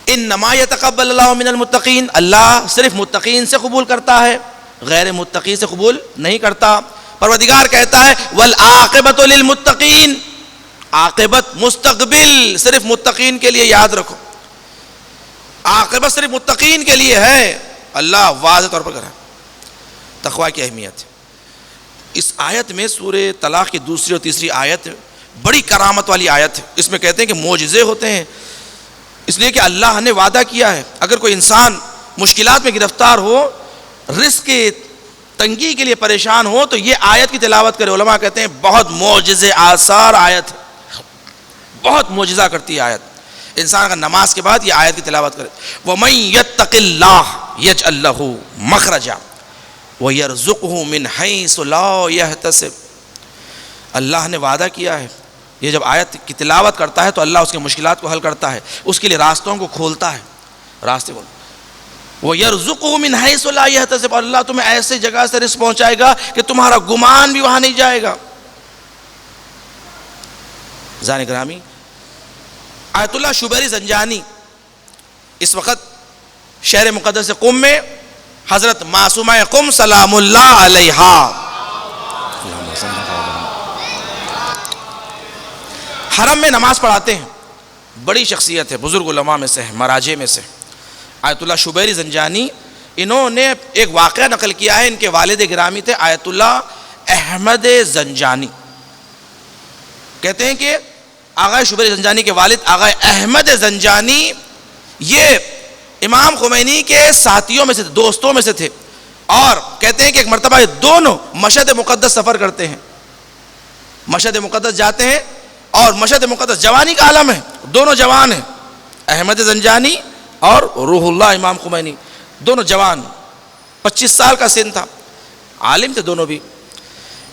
انما یتقبل اللہ من المتقین، اللہ صرف متقین سے قبول کرتا ہے، غیر متقین سے قبول نہیں کرتا. پروردگار کہتا ہے والعاقبۃ للمتقین، عاقبت مستقبل صرف متقین کے لیے، یاد رکھو عاقبت صرف متقین کے لیے ہے. اللہ واضح طور پر کہہ رہا ہے تقوی کی اہمیت. اس آیت میں سورہ طلاق کی دوسری اور تیسری آیت بڑی کرامت والی آیت ہے. اس میں کہتے ہیں کہ معجزے ہوتے ہیں، اس لیے کہ اللہ نے وعدہ کیا ہے اگر کوئی انسان مشکلات میں گرفتار ہو، رزق کی تنگی کے لیے پریشان ہو، تو یہ آیت کی تلاوت کرے. علماء کہتے ہیں بہت معجزے آثار آیت ہے، بہت معجزہ کرتی ہے آیت. انسان اگر نماز کے بعد یہ آیت کی تلاوت کرے وَمَن يَتَّقِ اللَّهَ يَجْعَل لَّهُ مَخْرَجًا وَيَرْزُقْهُ مِنْ حَيْثُ لَا يَحْتَسِبُ. اللہ نے وعدہ کیا ہے، یہ جب آیت کی تلاوت کرتا ہے تو اللہ اس کے مشکلات کو حل کرتا ہے، اس کے لیے راستوں کو کھولتا ہے، راستے کو. وَيَرْزُقُهُ مِنْ حَيْثُ لَا يَحْتَسِبُ، اللہ تمہیں ایسے جگہ سے رزق پہنچائے گا کہ تمہارا گمان بھی وہاں نہیں جائے گا. ذہن گرامی، آیت اللہ شبیری زنجانی اس وقت شہر مقدس قم میں حضرت معصومہ قم سلام اللہ علیہا حرم میں نماز پڑھاتے ہیں. بڑی شخصیت ہے، بزرگ علماء میں سے ہے، مراجع میں سے. آیت اللہ شبیری زنجانی، انہوں نے ایک واقعہ نقل کیا ہے. ان کے والد گرامی تھے آیت اللہ احمد زنجانی. کہتے ہیں کہ آغا شبیری زنجانی کے والد آغا احمد زنجانی یہ امام خمینی کے ساتھیوں میں سے تھے، دوستوں میں سے تھے. اور کہتے ہیں کہ ایک مرتبہ یہ دونوں مشہد مقدس سفر کرتے ہیں، مشہد مقدس جاتے ہیں، اور مشہد مقدس جوانی کا عالم ہے، دونوں جوان ہیں، احمد زنجانی اور روح اللہ امام خمینی، دونوں جوان، 25 سال کا سن تھا، عالم تھے دونوں بھی.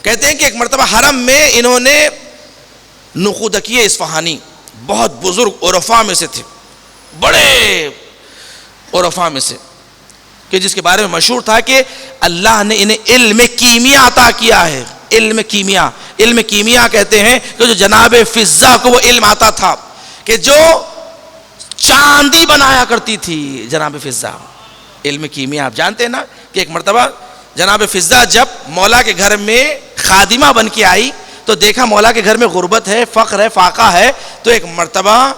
کہتے ہیں کہ ایک مرتبہ حرم میں انہوں نے نقودکی اصفہانی، بہت بزرگ عرفاء میں سے تھے، بڑے عرفاء میں سے، کہ جس کے بارے میں مشہور تھا کہ اللہ نے انہیں علم کیمیا عطا کیا ہے. علم کیمیا، علم کیمیا کہتے ہیں کہ جو جناب فضہ کو وہ علم آتا تھا کہ جو چاندی بنایا کرتی تھی جناب فضہ. علم کیمیا آپ جانتے ہیں نا کہ ایک مرتبہ جناب فضہ جب مولا کے گھر میں خادمہ بن کے آئی تو دیکھا مولا کے گھر میں غربت ہے، فقر ہے، فاقہ ہے. تو ایک مرتبہ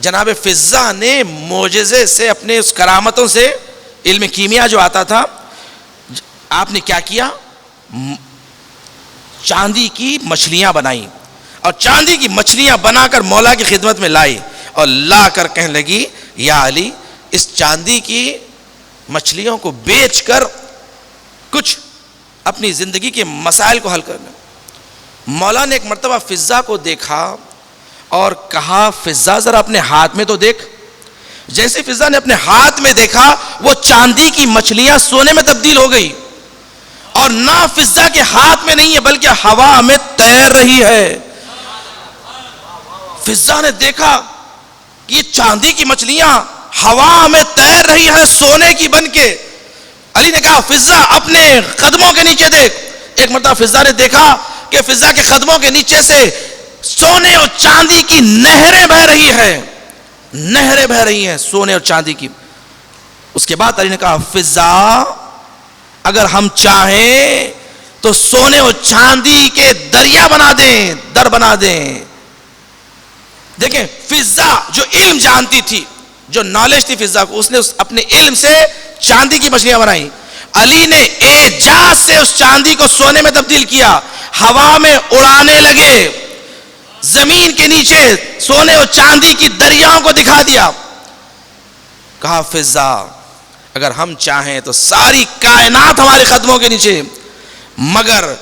جناب فضہ نے معجزے سے، اپنے اس کرامتوں سے، علم کیمیا جو آتا تھا، آپ نے کیا کیا، چاندی کی مچھلیاں بنائی، اور چاندی کی مچھلیاں بنا کر مولا کی خدمت میں لائی، اور لا کر کہنے لگی یا علی اس چاندی کی مچھلیوں کو بیچ کر کچھ اپنی زندگی کے مسائل کو حل کرنا. مولا نے ایک مرتبہ فضہ کو دیکھا اور کہا فضہ ذرا اپنے ہاتھ میں تو دیکھ. جیسے فضہ نے اپنے ہاتھ میں دیکھا وہ چاندی کی مچھلیاں سونے میں تبدیل ہو گئی، اور نہ فضہ کے ہاتھ میں نہیں ہے بلکہ ہوا میں تیر رہی ہے. فضہ نے دیکھا یہ چاندی کی مچھلیاں ہوا میں تیر رہی ہے سونے کی بن کے. علی نے کہا فضا اپنے قدموں کے نیچے دیکھ. ایک مرتبہ فضا نے دیکھا کہ فضا کے قدموں کے نیچے سے سونے اور چاندی کی نہریں بہ رہی ہیں, نہریں بہ رہی ہیں سونے اور چاندی کی. اس کے بعد علی نے کہا فضا اگر ہم چاہیں تو سونے اور چاندی کے دریا بنا دیں, در بنا دیں. دیکھیں فضا جو علم جانتی تھی, جو نالج تھی فضا کو, اس نے اپنے علم سے چاندی کی مچھلیاں بنائی. علی نے اعجاز سے اس چاندی کو سونے میں تبدیل کیا, ہوا میں اڑانے لگے, زمین کے نیچے سونے اور چاندی کی دریاؤں کو دکھا دیا. کہا فضا اگر ہم چاہیں تو ساری کائنات ہمارے قدموں کے نیچے, مگر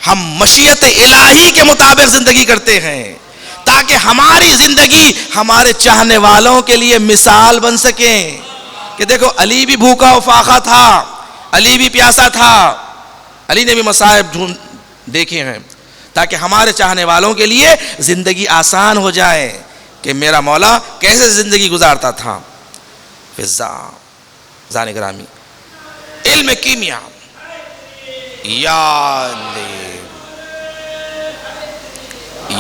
ہم مشیت الہی کے مطابق زندگی کرتے ہیں تاکہ ہماری زندگی ہمارے چاہنے والوں کے لیے مثال بن سکے. کہ دیکھو علی بھی بھوکا و فاقہ تھا, علی بھی پیاسا تھا, علی نے بھی مصائب دیکھے ہیں تاکہ ہمارے چاہنے والوں کے لیے زندگی آسان ہو جائے کہ میرا مولا کیسے زندگی گزارتا تھا. فضا زان گرامی علم کیمیا یا لے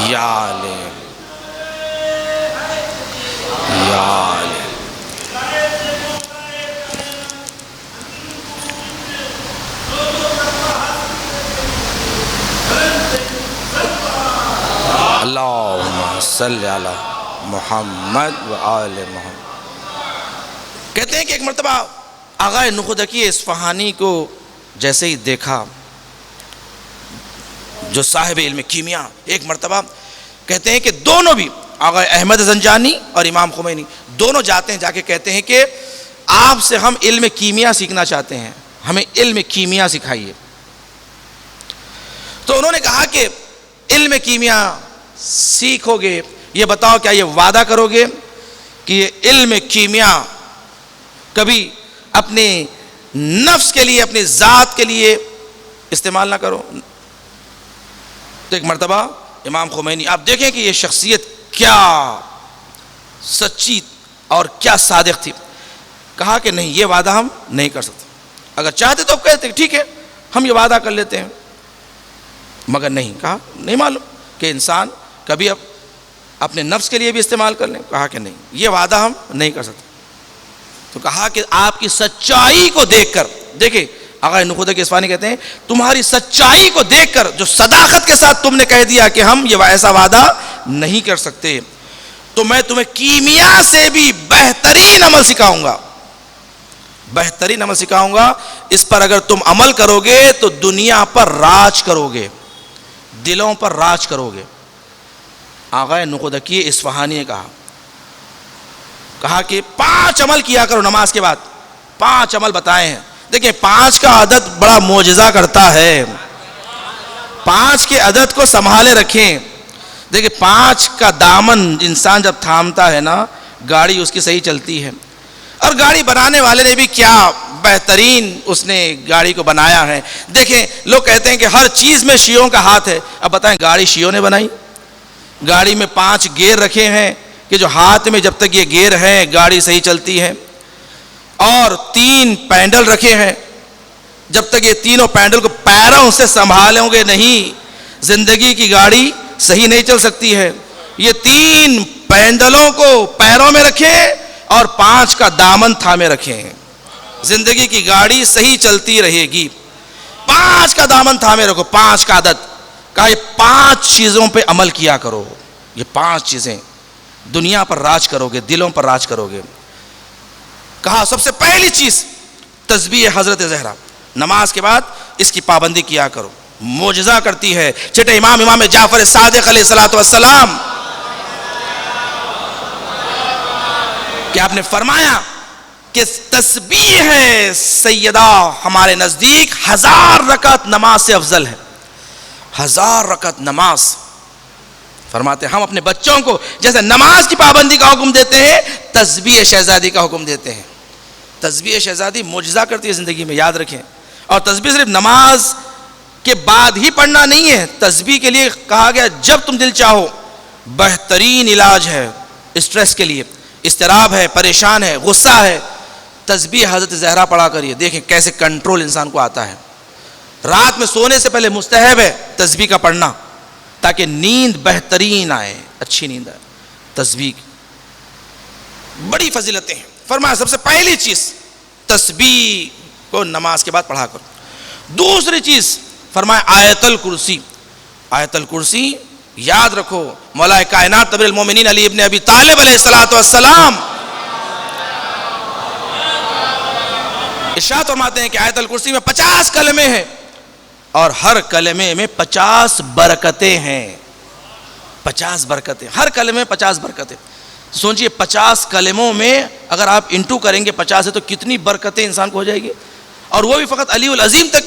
یا لے یا لے اللہم صلی علی محمد و آل محمد. کہتے ہیں کہ ایک مرتبہ آغا نخودکی اصفہانی کو جیسے ہی دیکھا, جو صاحب علم کیمیا, ایک مرتبہ کہتے ہیں کہ دونوں بھی آغا احمد زنجانی اور امام خمینی دونوں جاتے ہیں, جا کے کہتے ہیں کہ آپ سے ہم علم کیمیا سیکھنا چاہتے ہیں, ہمیں علم کیمیا سکھائیے. تو انہوں نے کہا کہ علم کیمیا سیکھو گے, یہ بتاؤ کیا یہ وعدہ کرو گے کہ یہ علم کیمیا کبھی اپنے نفس کے لیے, اپنی ذات کے لیے استعمال نہ کرو. تو ایک مرتبہ امام خمینی, آپ دیکھیں کہ یہ شخصیت کیا سچی اور کیا صادق تھی, کہا کہ نہیں یہ وعدہ ہم نہیں کر سکتے, اگر چاہتے تو کہتے ٹھیک ہے ہم یہ وعدہ کر لیتے ہیں, مگر نہیں, کہا نہیں معلوم کہ انسان کبھی اب اپنے نفس کے لیے بھی استعمال کر لیں. کہا کہ نہیں یہ وعدہ ہم نہیں کر سکتے. تو کہا کہ آپ کی سچائی کو دیکھ کر, دیکھیں آغا نخودکی اصفہانی کہتے ہیں تمہاری سچائی کو دیکھ کر جو صداقت کے ساتھ تم نے کہہ دیا کہ ہم یہ ایسا وعدہ نہیں کر سکتے, تو میں تمہیں کیمیا سے بھی بہترین عمل سکھاؤں گا, بہترین عمل سکھاؤں گا. اس پر اگر تم عمل کرو گے تو دنیا پر راج کرو گے, دلوں پر راج کرو گے. آغا نخودکی اصفہانی نے کہا کہ 5 عمل کیا کرو نماز کے بعد. 5 عمل بتائے ہیں. دیکھیں 5 کا عدد بڑا معجزہ کرتا ہے, 5 کے عدد کو سنبھالے رکھیں. دیکھیں 5 کا دامن انسان جب تھامتا ہے نا, گاڑی اس کی صحیح چلتی ہے. اور گاڑی بنانے والے نے بھی کیا بہترین اس نے گاڑی کو بنایا ہے. دیکھیں لوگ کہتے ہیں کہ ہر چیز میں شیعوں کا ہاتھ ہے. اب بتائیں گاڑی شیعوں نے بنائی؟ گاڑی میں 5 گیئر رکھے ہیں کہ جو ہاتھ میں جب تک یہ گیئر ہے گاڑی صحیح چلتی ہے, اور 3 پینڈل رکھے ہیں, جب تک یہ تینوں پینڈل کو پیروں سے سنبھالیں گے نہیں زندگی کی گاڑی صحیح نہیں چل سکتی ہے. یہ 3 پینڈلوں کو پیروں میں رکھیں اور 5 کا دامن تھامے رکھیں, زندگی کی گاڑی صحیح چلتی رہے گی. 5 کا دامن تھامے رکھو, 5 کا عدد. کہا یہ 5 چیزوں پہ عمل کیا کرو, یہ 5 چیزیں دنیا پر راج کرو گے, دلوں پر راج کرو گے. کہا سب سے پہلی چیز تسبیح حضرت زہرا, نماز کے بعد اس کی پابندی کیا کرو, معجزہ کرتی ہے. چھٹے امام جعفر صادق علیہ الصلوۃ والسلام کہ آپ نے فرمایا کہ تسبیح ہے سیدہ ہمارے نزدیک 1000 رکعت نماز سے افضل ہے. 1000 رکعت نماز. فرماتے ہیں ہم اپنے بچوں کو جیسے نماز کی پابندی کا حکم دیتے ہیں, تسبیح شہزادی کا حکم دیتے ہیں. تسبیح شہزادی معجزہ کرتی ہے زندگی میں, یاد رکھیں. اور تسبیح صرف نماز کے بعد ہی پڑھنا نہیں ہے, تسبیح کے لیے کہا گیا جب تم دل چاہو. بہترین علاج ہے اسٹریس کے لیے. اضطراب ہے، پریشان ہے، غصہ ہے، تسبیح حضرت زہرا پڑھا کریے، دیکھیں کیسے کنٹرول انسان کو آتا ہے۔ رات میں سونے سے پہلے مستحب ہے تسبیح کا پڑھنا تاکہ نیند بہترین آئے، اچھی نیند آئے۔ تسبیح بڑی فضیلتیں ہیں۔ فرمایا سب سے پہلی چیز تسبیح کو نماز کے بعد پڑھا کرو۔ دوسری چیز فرمایا آیت الکرسی۔ آیت الکرسی یاد رکھو، مولا کائنات امیر المومنین علی ابن ابی طالب علیہ السلام ارشاد فرماتے ہیں کہ آیت الکرسی میں 50 کلمے ہیں اور ہر کلمے میں 50 برکتیں ہیں۔ 50 برکتیں، ہر کلمے میں 50 برکتیں۔ سوچئے 50 کلموں میں اگر آپ انٹو کریں گے 50 سے تو کتنی برکتیں انسان کو ہو جائے گی، اور وہ بھی فقط علی العظیم تک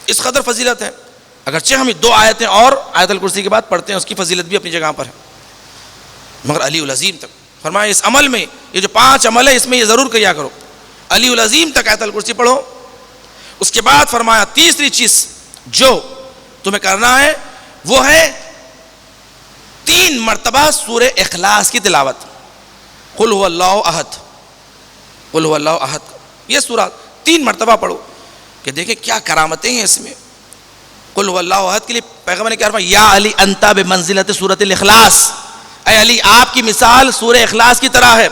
اس قدر فضیلت ہے۔ اگرچہ ہم 2 آیتیں اور آیت الکرسی کے بعد پڑھتے ہیں، اس کی فضیلت بھی اپنی جگہ پر ہے، مگر علی العظیم تک فرمایا اس عمل میں، یہ جو 5 عمل ہے اس میں یہ ضرور کیا کرو، علی العظیم تک آیت الکرسی پڑھو۔ اس کے بعد فرمایا تیسری چیز جو تمہیں کرنا ہے وہ ہے 3 مرتبہ سورہ اخلاص کی تلاوت۔ قل هو اللہ احد، قل هو اللہ احد، یہ سورہ 3 مرتبہ پڑھو کہ دیکھیں کیا کرامتیں ہیں اس میں۔ قل هو اللہ احد کے لیے پیغمبر نے کیا فرمایا، یا علی انت بمنزلۃ سورۃ الاخلاص، اے علی آپ کی مثال سورہ اخلاص کی طرح ہے۔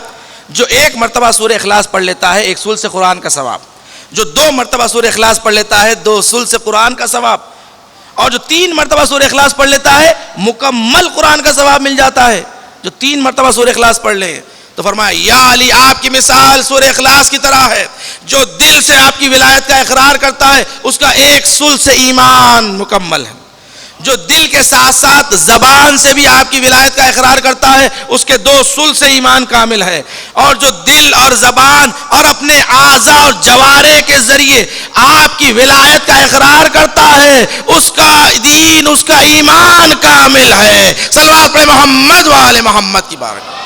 جو 1 مرتبہ سورہ اخلاص پڑھ لیتا ہے 1 ثلث قرآن کا ثواب، جو 2 مرتبہ سورہ اخلاص پڑھ لیتا ہے 2 ثلث قرآن کا ثواب، اور جو 3 مرتبہ سورہ اخلاص پڑھ لیتا ہے مکمل قرآن کا ثواب مل جاتا ہے۔ جو 3 مرتبہ سورہ اخلاص پڑھ لیں تو فرمایا یا علی آپ کی مثال سورہ اخلاص کی طرح ہے، جو دل سے آپ کی ولایت کا اقرار کرتا ہے اس کا 1 ثلث ایمان مکمل ہے، جو دل کے ساتھ ساتھ زبان سے بھی آپ کی ولایت کا اقرار کرتا ہے اس کے 2 ثلث ایمان کامل ہے، اور جو دل اور زبان اور اپنے اعضاء اور جوارح کے ذریعے آپ کی ولایت کا اقرار کرتا ہے اس کا دین، اس کا ایمان کامل ہے۔ صلوات پڑھیں محمد و آل محمد کی بارک۔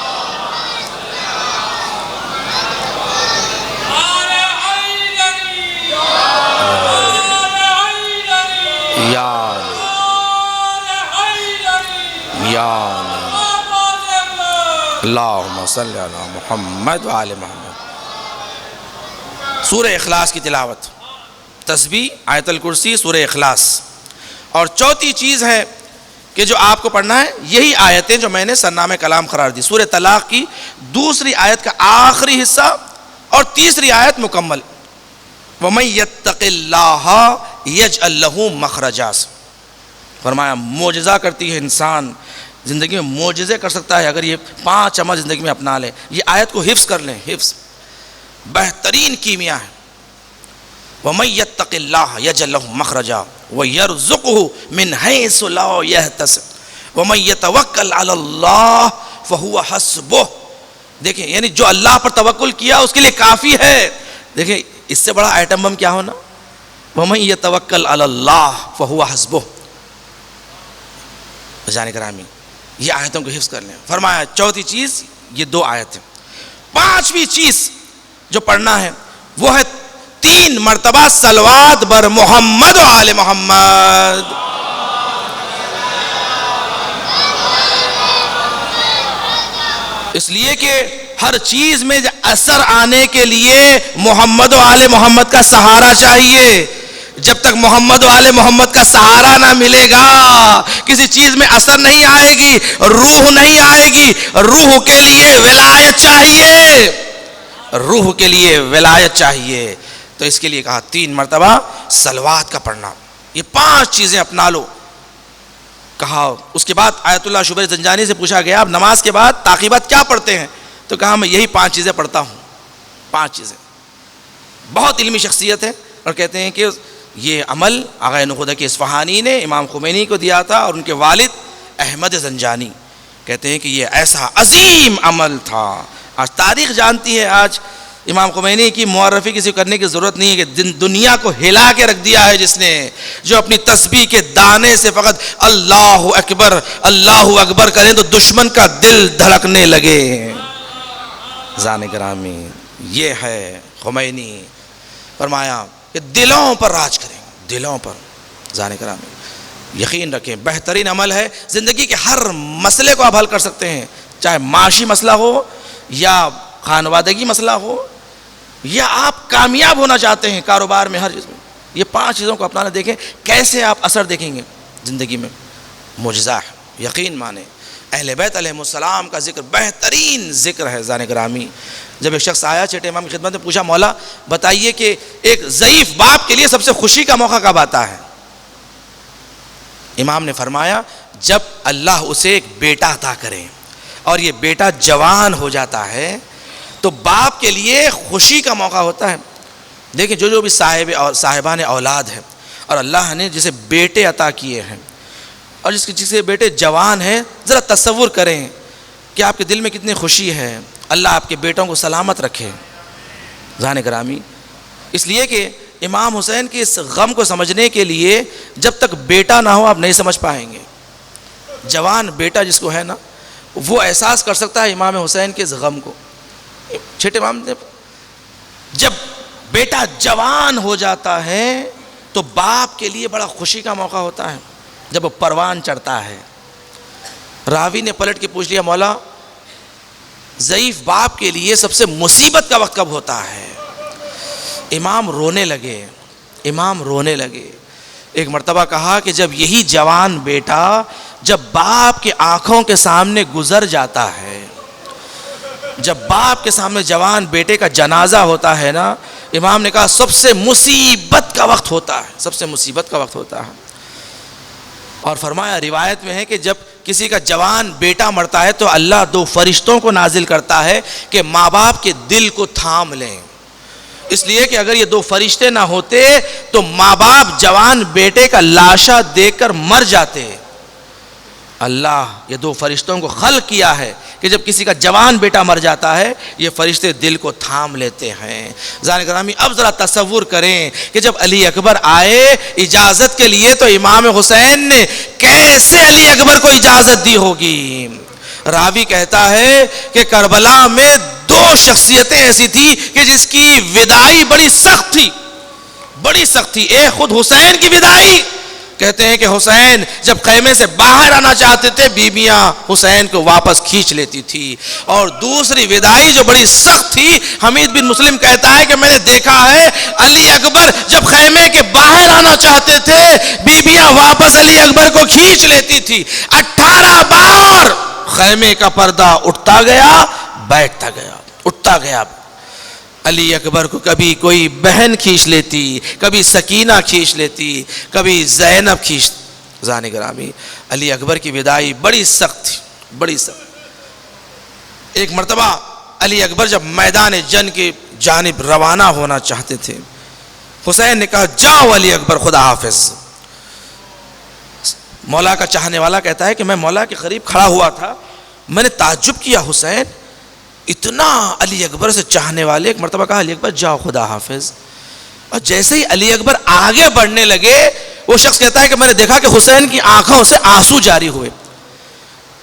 اللہم صلی علی محمد وآل محمد۔ سورہ اخلاص کی تلاوت، تسبیح، آیت الکرسی، سورہ اخلاص۔ اور چوتھی چیز ہے کہ جو آپ کو پڑھنا ہے یہی آیتیں جو میں نے سرنامہ کلام قرار دی، سورہ طلاق کی 2 آیت کا آخری حصہ اور 3 آیت مکمل، وَمَن يَتَّقِ اللَّهَ يَجْعَل لَّهُ مَخْرَجًا۔ فرمایا معجزہ کرتی ہے انسان، زندگی میں معجزے کر سکتا ہے اگر یہ 5 عمل زندگی میں اپنا لے۔ یہ آیت کو حفظ کر لیں، حفظ بہترین کیمیا ہے۔ وَمَن يَتَّقِ اللَّهَ يَجْعَل لَّهُ مَخْرَجًا وَيَرْزُقْهُ مِنْ حَيْثُ لَا يَحْتَسِبُ وَمَن يَتَوَكَّلْ عَلَى اللَّهِ فَهُوَ حَسْبُهُ۔ دیکھیں یعنی جو اللہ پر توکل کیا اس کے لیے کافی ہے۔ دیکھیں اس سے بڑا آئٹم بم کیا ہونا، وَمَن يَتَوَكَّلْ عَلَى اللَّهِ فَهُوَ حَسْبُهُ۔ جان کرامی یہ آیتوں کو حفظ کر لیں۔ فرمایا چوتھی چیز یہ 2 آیتیں۔ 5ویں چیز جو پڑھنا ہے وہ ہے 3 مرتبہ صلوات بر محمد و آل محمد۔ اس لیے کہ ہر چیز میں اثر آنے کے لیے محمد و آل محمد کا سہارا چاہیے۔ جب تک محمد و آل محمد کا سہارا نہ ملے گا کسی چیز میں اثر نہیں آئے گی، روح نہیں آئے گی۔ روح کے لیے ولایت چاہیے، روح کے لیے ولایت چاہیے، تو اس کے لیے کہا 3 مرتبہ صلوات کا پڑھنا۔ یہ 5 چیزیں اپنا لو کہا۔ اس کے بعد آیت اللہ شبیر زنجانی سے پوچھا گیا اب نماز کے بعد تعقیبات کیا پڑھتے ہیں، تو کہا میں یہی 5 چیزیں پڑھتا ہوں۔ 5 چیزیں، بہت علمی شخصیت ہے، اور کہتے ہیں کہ یہ عمل آغا نخودہ کے اصفہانی نے امام خمینی کو دیا تھا، اور ان کے والد احمد زنجانی کہتے ہیں کہ یہ ایسا عظیم عمل تھا۔ آج تاریخ جانتی ہے، آج امام خمینی کی معرفی کسی کو کرنے کی ضرورت نہیں ہے کہ دنیا کو ہلا کے رکھ دیا ہے جس نے، جو اپنی تسبیح کے دانے سے فقط اللہ اکبر کریں تو دشمن کا دل دھڑکنے لگے۔ زان گرامی یہ ہے خمینی، فرمایا کہ دلوں پر راج کریں، دلوں پر۔ زان گرامی یقین رکھیں بہترین عمل ہے، زندگی کے ہر مسئلے کو آپ حل کر سکتے ہیں چاہے معاشی مسئلہ ہو یا خانوادگی مسئلہ ہو یا آپ کامیاب ہونا چاہتے ہیں کاروبار میں، ہر چیز میں، یہ 5 چیزوں کو اپنانا. دیکھیں کیسے آپ اثر دیکھیں گے زندگی میں. معجزہ ہے، یقین مانیں. اہل بیت علیہ السلام کا ذکر بہترین ذکر ہے زان گرامی. جب ایک شخص آیا چھٹے امام کی خدمت میں، پوچھا مولا بتائیے کہ ایک ضعیف باپ کے لیے سب سے خوشی کا موقع کب آتا ہے؟ امام نے فرمایا جب اللہ اسے ایک بیٹا عطا کرے اور یہ بیٹا جوان ہو جاتا ہے تو باپ کے لیے خوشی کا موقع ہوتا ہے. دیکھیں جو بھی صاحبان اولاد ہیں اور اللہ نے جسے بیٹے عطا کیے ہیں اور جسے بیٹے جوان ہیں، ذرا تصور کریں کہ آپ کے دل میں کتنی خوشی ہے. اللہ آپ کے بیٹوں کو سلامت رکھے ذان گرامی. اس لیے کہ امام حسین کے اس غم کو سمجھنے کے لیے جب تک بیٹا نہ ہو آپ نہیں سمجھ پائیں گے. جوان بیٹا جس کو ہے نا وہ احساس کر سکتا ہے امام حسین کے اس غم کو. چھٹے امام نے جب بیٹا جوان ہو جاتا ہے تو باپ کے لیے بڑا خوشی کا موقع ہوتا ہے جب وہ پروان چڑھتا ہے. راوی نے پلٹ کے پوچھ لیا مولا ضعیف باپ کے لیے سب سے مصیبت کا وقت کب ہوتا ہے؟ امام رونے لگے. ایک مرتبہ کہا کہ جب یہی جوان بیٹا جب باپ کے آنکھوں کے سامنے گزر جاتا ہے، جب باپ کے سامنے جوان بیٹے کا جنازہ ہوتا ہے نا، امام نے کہا سب سے مصیبت کا وقت ہوتا ہے. اور فرمایا روایت میں ہے کہ جب کسی کا جوان بیٹا مرتا ہے تو اللہ 2 فرشتوں کو نازل کرتا ہے کہ ماں باپ کے دل کو تھام لیں. اس لیے کہ اگر یہ 2 فرشتے نہ ہوتے تو ماں باپ جوان بیٹے کا لاشا دیکھ کر مر جاتے. اللہ یہ 2 فرشتوں کو خلق کیا ہے کہ جب کسی کا جوان بیٹا مر جاتا ہے یہ فرشتے دل کو تھام لیتے ہیں. ذان گرامی اب ذرا تصور کریں کہ جب علی اکبر آئے اجازت کے لیے تو امام حسین نے کیسے علی اکبر کو اجازت دی ہوگی. راوی کہتا ہے کہ کربلا میں 2 شخصیتیں ایسی تھی کہ جس کی وداعی بڑی سخت تھی. ایک خود حسین کی وداعی، کہتے ہیں کہ حسین جب خیمے سے باہر آنا چاہتے تھے بیبیاں حسین کو واپس کھینچ لیتی تھی. اور دوسری وداعی جو بڑی سخت تھی، حمید بن مسلم کہتا ہے کہ میں نے دیکھا ہے علی اکبر جب خیمے کے باہر آنا چاہتے تھے بیبیاں واپس علی اکبر کو کھینچ لیتی تھی. 18 بار خیمے کا پردہ اٹھتا گیا بیٹھتا گیا. علی اکبر کو کبھی کوئی بہن کھینچ لیتی، کبھی سکینہ کھینچ لیتی، کبھی زینب کھینچ. ذان گرامی علی اکبر کی وداعی بڑی سخت تھی. ایک مرتبہ علی اکبر جب میدان جنگ کی جانب روانہ ہونا چاہتے تھے، حسین نے کہا جاؤ علی اکبر خدا حافظ. مولا کا چاہنے والا کہتا ہے کہ میں مولا کے قریب کھڑا ہوا تھا، میں نے تعجب کیا حسین اتنا علی اکبر سے چاہنے والے. ایک مرتبہ کہا علی اکبر جاؤ خدا حافظ. اور جیسے ہی علی اکبر آگے بڑھنے لگے وہ شخص کہتا ہے کہ میں نے دیکھا کہ حسین کی آنکھوں سے آنسو جاری ہوئے،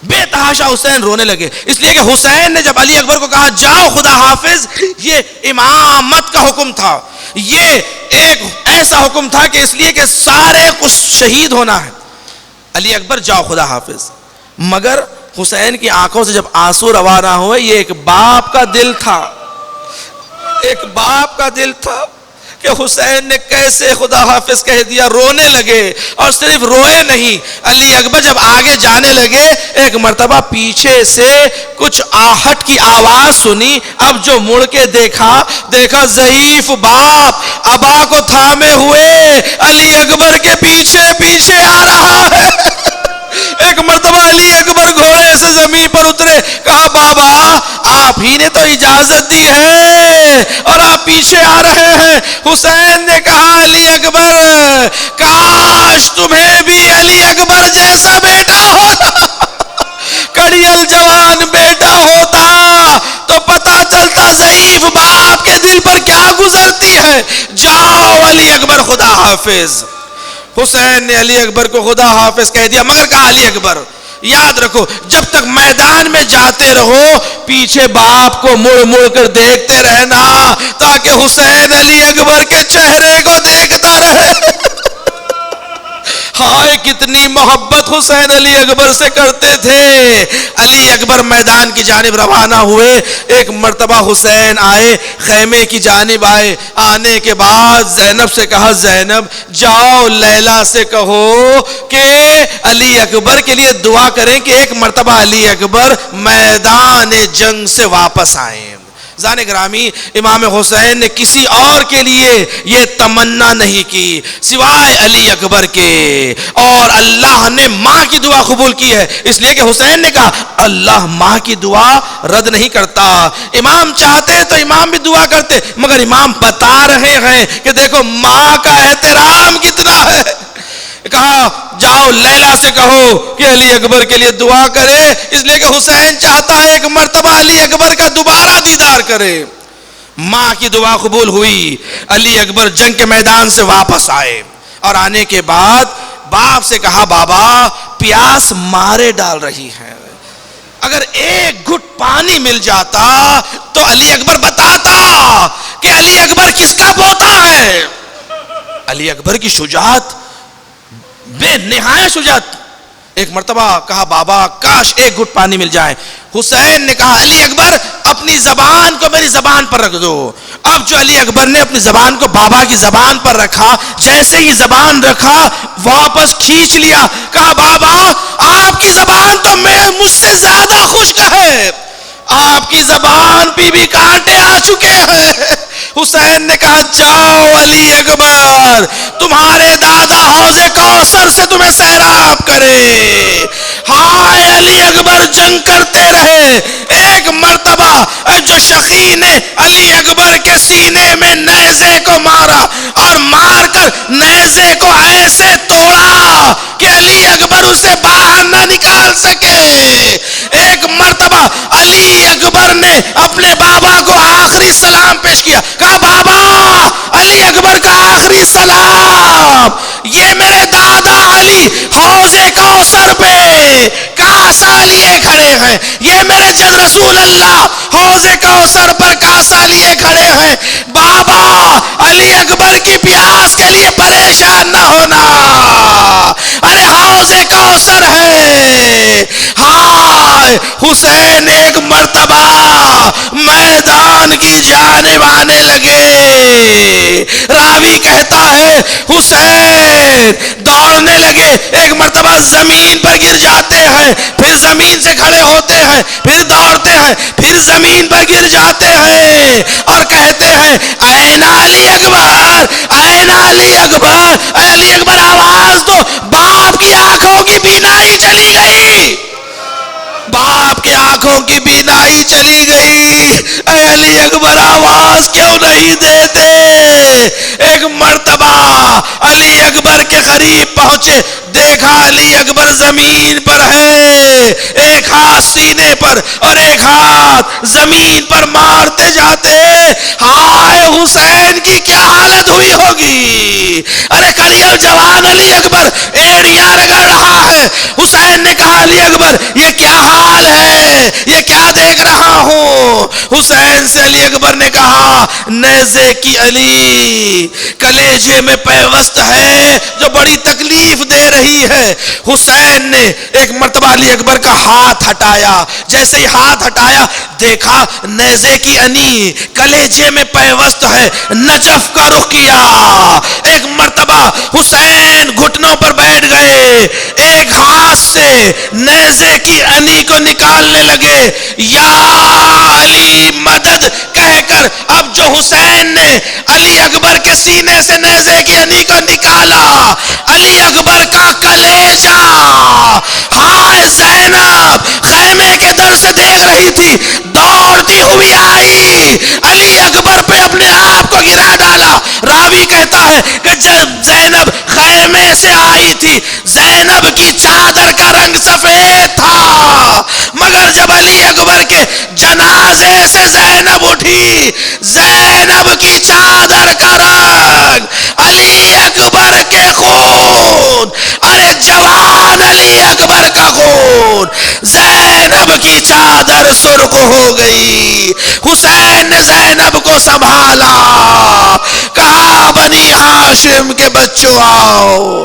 بے تحاشا حسین رونے لگے. اس لیے کہ حسین نے جب علی اکبر کو کہا جاؤ خدا حافظ، یہ امامت کا حکم تھا، یہ ایک ایسا حکم تھا کہ اس لیے کہ سارے کچھ شہید ہونا ہے. علی اکبر جاؤ خدا حافظ. مگر حسین کی آنکھوں سے جب آنسو روانہ ہوئے، یہ ایک باپ کا دل تھا کہ حسین نے کیسے خدا حافظ کہہ دیا. رونے لگے اور صرف روئے نہیں، علی اکبر جب آگے جانے لگے ایک مرتبہ پیچھے سے کچھ آہٹ کی آواز سنی. اب جو مڑ کے دیکھا ضعیف باپ ابا کو تھامے ہوئے علی اکبر کے پیچھے آ رہا ہے. ایک مرتبہ علی اکبر گھوڑے سے زمین پر اترے، کہا بابا آپ ہی نے تو اجازت دی ہے اور آپ پیچھے آ رہے ہیں. حسین نے کہا علی اکبر کاش تمہیں بھی علی اکبر جیسا بیٹا ہوتا، کڑیل جوان بیٹا ہوتا تو پتا چلتا ضعیف باپ کے دل پر کیا گزرتی ہے. جاؤ علی اکبر خدا حافظ. حسین نے علی اکبر کو خدا حافظ کہہ دیا، مگر کہا علی اکبر یاد رکھو جب تک میدان میں جاتے رہو پیچھے باپ کو مڑ کر دیکھتے رہنا تاکہ حسین علی اکبر کے چہرے کو دیکھتا رہے. ہائے کتنی محبت حسین علی اکبر سے کرتے تھے۔ علی اکبر میدان کی جانب روانہ ہوئے، ایک مرتبہ حسین آئے، خیمے کی جانب آئے، آنے کے بعد زینب سے کہا زینب جاؤ لیلا سے کہو کہ علی اکبر کے لیے دعا کریں کہ ایک مرتبہ علی اکبر میدان جنگ سے واپس آئیں۔ زان گرامی، امام حسین نے کسی اور کے لیے یہ تمنا نہیں کی سوائے علی اکبر کے، اور اللہ نے ماں کی دعا قبول کی ہے، اس لیے کہ حسین نے کہا اللہ ماں کی دعا رد نہیں کرتا۔ امام چاہتے تو امام بھی دعا کرتے، مگر امام بتا رہے ہیں کہ دیکھو ماں کا احترام کتنا ہے۔ کہا جاؤ لیلا سے کہو کہ علی اکبر کے لیے دعا کرے، اس لیے کہ حسین چاہتا ہے ایک مرتبہ علی اکبر کا دوبارہ دیدار کرے۔ ماں کی دعا قبول ہوئی، علی اکبر جنگ کے میدان سے واپس آئے، اور آنے کے بعد باپ سے کہا بابا پیاس مارے ڈال رہی ہے، اگر ایک گھٹ پانی مل جاتا تو علی اکبر بتاتا کہ علی اکبر کس کا پوتا ہے۔ علی اکبر کی شجاعت بے نہایت شجاعت، ایک مرتبہ کہا بابا کاش ایک گھٹ پانی مل جائے۔ حسین نے کہا علی اکبر اپنی زبان کو میری زبان پر رکھ دو۔ اب جو علی اکبر نے اپنی زبان کو بابا کی زبان پر رکھا، جیسے ہی زبان رکھا واپس کھینچ لیا، کہا بابا آپ کی زبان تو مجھ سے زیادہ خشک ہے، آپ کی زبان پہ بھی کانٹے آ چکے ہیں۔ حسین نے کہا جاؤ علی اکبر تمہارے دادا حوض کوثر سے تمہیں سیراب کرے۔ ہائے علی اکبر جنگ کرتے رہے، ایک مرتبہ جو شقی نے علی اکبر کے سینے میں نیزے کو مارا، اور مار کر نیزے کو ایسے توڑا کہ علی اکبر اسے باہر نہ نکال سکے۔ ایک مرتبہ علی اکبر نے اپنے بابا کو آخری سلام پیش کیا، کہا بابا علی اکبر کا آخری سلام، یہ میرے دادا علی حوض کوثر پہ کاسا لیے کھڑے ہیں، یہ میرے جد رسول اللہ حوض کوثر پر کاسا لیے کھڑے ہیں، بابا علی اکبر کی پیاس کے لیے پریشان نہ ہونا، ارے حوض کوثر ہے۔ ہائے حسین ایک مرتبہ میدان کی جانب آنے لگے، راوی کہتا ہے حسین دوڑنے لگے، ایک مرتبہ زمین پر گر جاتے ہیں، پھر زمین سے کھڑے ہوتے ہیں، پھر دوڑتے ہیں، پھر زمین پر گر جاتے ہیں، اور کہتے ہیں این علی اکبر، این علی اکبر، علی اکبر آواز دو، باپ کی آنکھوں کی بینائی چلی گئی، باپ کی آنکھوں کی بینائی چلی گئی، اے علی اکبر آواز کیوں نہیں دیتے؟ ایک مرتبہ علی اکبر کے قریب پہنچے، دیکھا علی اکبر زمین پر ہے، ایک ہاتھ سینے پر اور ایک ہاتھ زمین پر مارتے جاتے، ہائے حسین کی کیا حالت ہوئی ہوگی؟ ارے کلیل جوان علی اکبر ایڑیاں رگڑ رہا ہے۔ حسین نے کہا علی اکبر یہ کیا حال ہے، یہ کیا دیکھ رہا ہوں؟ حسین سے علی اکبر نے کہا نیزے کی علی کلیجے میں پیوست ہے جو بڑی تکلیف دے رہی ہے۔ حسین نے ایک مرتبہ علی اکبر کا ہاتھ ہٹایا، جیسے ہی ہاتھ ہٹایا دیکھا نیزے کی انی کلیجے میں پیوست ہے، نجف کا رخ کیا۔ ایک مرتبہ حسین گھٹنوں پر بیٹھ گئے، ایک ہاتھ سے نیزے کی انی کو نکالنے لگے، یا علی مدد کہہ کر اب جو حسین نے علی اکبر کے سینے سے نیزے کی انی کو نکالا، علی اکبر کا کلیجہ، ہائے زینب خیمے کے در سے دیکھ رہی تھی، دوڑتی ہوئی آئی، علی اکبر پہ اپنے آپ کو گرا ڈالا۔ راوی کہتا ہے کہ جب زینب خیمے سے آئی تھی، زینب کی چادر کا رنگ سفید تھا، مگر جب علی اکبر کے جنازے سے زینب اٹھی، زینب کی چادر کا رنگ علی اکبر کے خون، ارے جوان علی اکبر کا خون، زینب کی چادر سرخ ہو گئی۔ حسین نے زینب کو سنبھالا، کہا بنی ہاشم کے بچوں آؤ،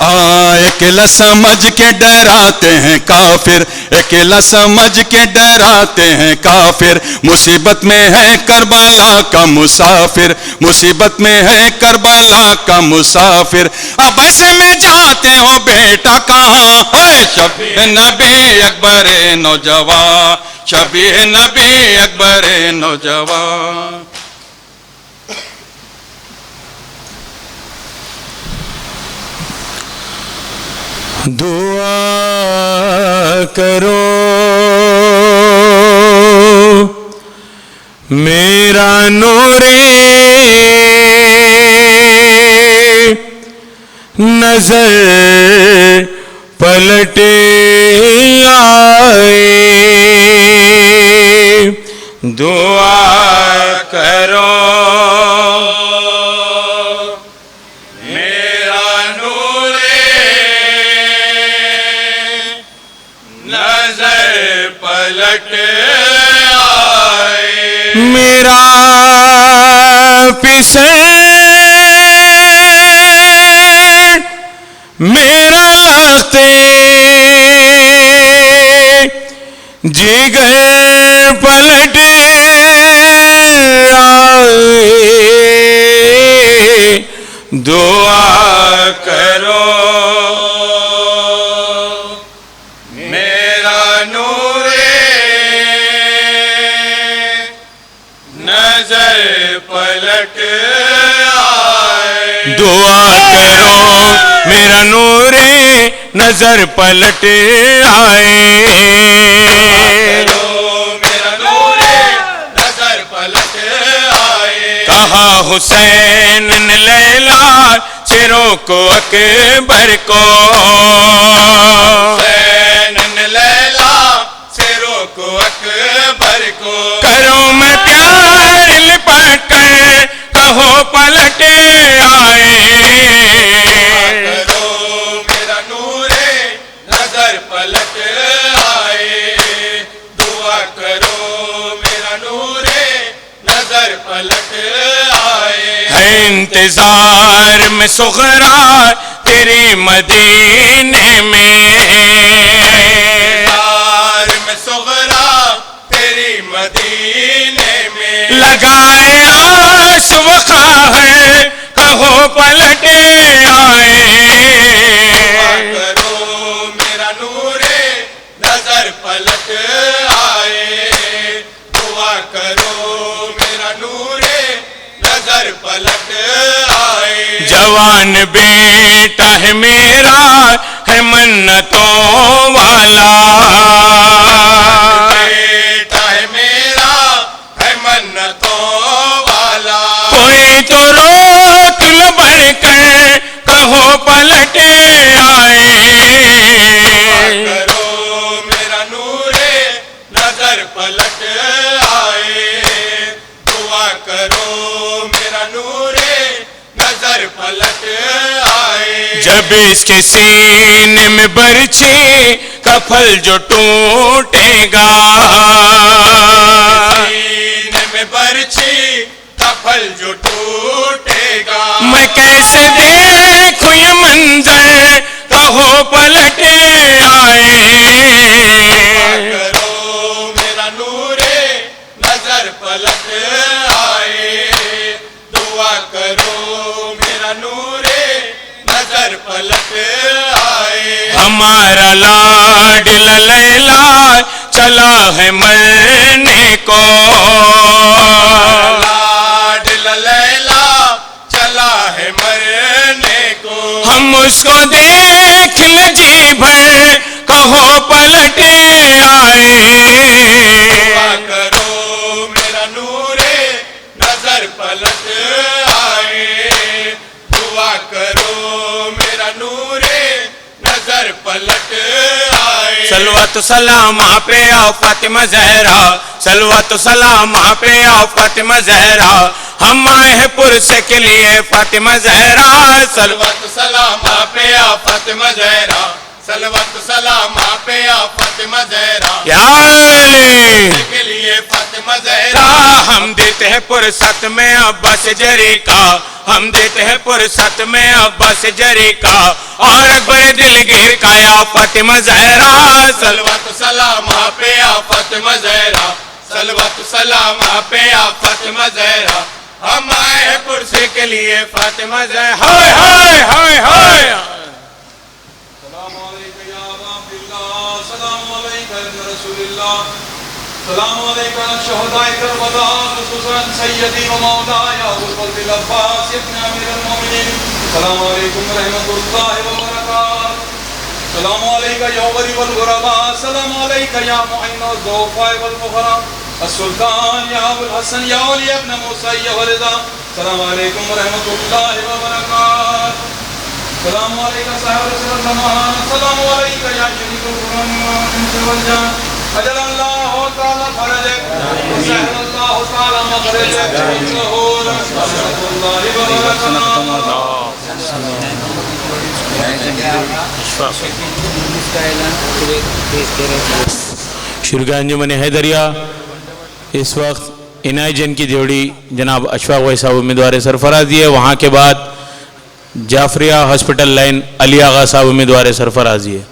اکیلا سمجھ کے ڈراتے ہیں کافر، اکیلا سمجھ کے ڈراتے ہیں کافر، مصیبت میں ہے کربلا کا مسافر، مصیبت میں ہے کربلا کا مسافر، اب ایسے میں جاتے ہو بیٹا کہاں؟ اے شبیہ نبی اکبر نوجوان، شبیہ نبی اکبر نوجوان. دعا کرو میرا نور نظر پلٹے آئے، دعا کرو میرا نور نظر پلٹ آئے، میرا پسر میرا لختے جگر پلٹ آئے، دعا کرو میرا نور نظر پلٹ آئے، دعا کرو میرا نور نظر پلٹ آئے، میرا نور نظر پلٹ آئے، کہا حسین نے لیلا سے روکو اکبر کو، حسین نے لیلا سے روکو اکبر کو، کرو میں پیار لپٹ کر کہو پلٹ آئے، کرو میرا نور نظر پلٹ آئے، دعا کرو میرا نور نظر پلٹ آئے، ہے انتظار میں سغرا تیری مدینے میں، دار میں صغرا تیری مدینے میں، لگائے آس وقا ہے کہو پلٹ آئے، کرو میرا نور نظر پلٹ آئے، دعا کرو میرا نور نظر پلٹ آئے، جوان بیٹا ہے میرا ہے منتوں والا، بیٹا ہے میرا ہے منتوں والا، کوئی تو روک لو بڑھ کر کہو پلٹ آئے، کرو میرا نور نظر پلٹ آئے، دعا کرو میرا نور نظر پلٹ آئے، جب اس کے سینے میں برچھی کا پھل جو ٹوٹے گا، سینے میں برچھی کا پھل جو ٹوٹے گا، میں کیسے دیکھوں یہ منظر کہو پلٹ آئے، کرو میرا نور نظر پلٹ آئے، دعا کرو میرا نور نظر پلٹ آئے، ہمارا لاڈلا لیلا چلا ہے مرنے کو، لاڈلا لیلا چلا ہے مرنے کو، ہم اس کو دیکھ لیں جی بھر کہو پلٹ آئے، دعا کرو میرا نور نظر پلٹ آئے، دعا کرو میرا نور نظر پلٹ آئے، صلوات سلام آپ پہ آؤ فاطمہ زہرا، صلوات سلام آپ پہ آؤ فاطمہ زہرا، ہم آئے ہیں پرسے کے لیے فاطمہ زہرا، صلوات سلام آپ پہ آ فاطمہ زہرا، صلوات سلام آپ پہ آ فاطمہ زہرا، یا علی کے لیے فاطمہ فاطمہ زہرا ہم دیتے ہیں پرست میں عباس جری کا، ہم دیتے ہیں پرست میں عباس جری کا، اور اکبر دلگیر کا یا فاطمہ زہرا صلوات سلام آپ پہ یا فاطمہ زہرا، صلوات سلام آپ پہ یا فاطمہ زہرا، ہم آئے ہیں پرسے کے لیے فاطمہ زہرا. ہائے ہائے ہائے ہائے. سلام علیکہ یا ابا عبداللہ، سلام علیکہ یا رسول اللہ، سلام علیکہ شہداء کربلا، خصوصاً سیدی و مولاي ابو الفضل العباس ابن امیر المومنین، السلام علیکم ورحمۃ اللہ وبرکاتہ. السلام علیکہ یا غریب الغرباء، السلام علیکہ یا معین الضعفاء والفقراء، السلطان یا ابو الحسن یا علی ابن موسیٰ یا ورضا، السلام علیکم ورحمۃ اللہ وبرکاتہ. السلام علیکہ صاحب رسول الزمان، السلام علیکہ یا شریف القرآن والانس والجان، اجل اللہ تعالی فرجک وسهل اللہ تعالی مخرجک انه رحمت اللہ وبرکاتہ. شرکا انجمن حیدریہ اس وقت عنایت جن کی جوڑی جناب اشفاق بھائی صاحب امیدوار سرفرازی ہے، وہاں کے بعد جعفریہ ہاسپٹل لائن علی آغا صاحب امیدوار سرفرازی ہے.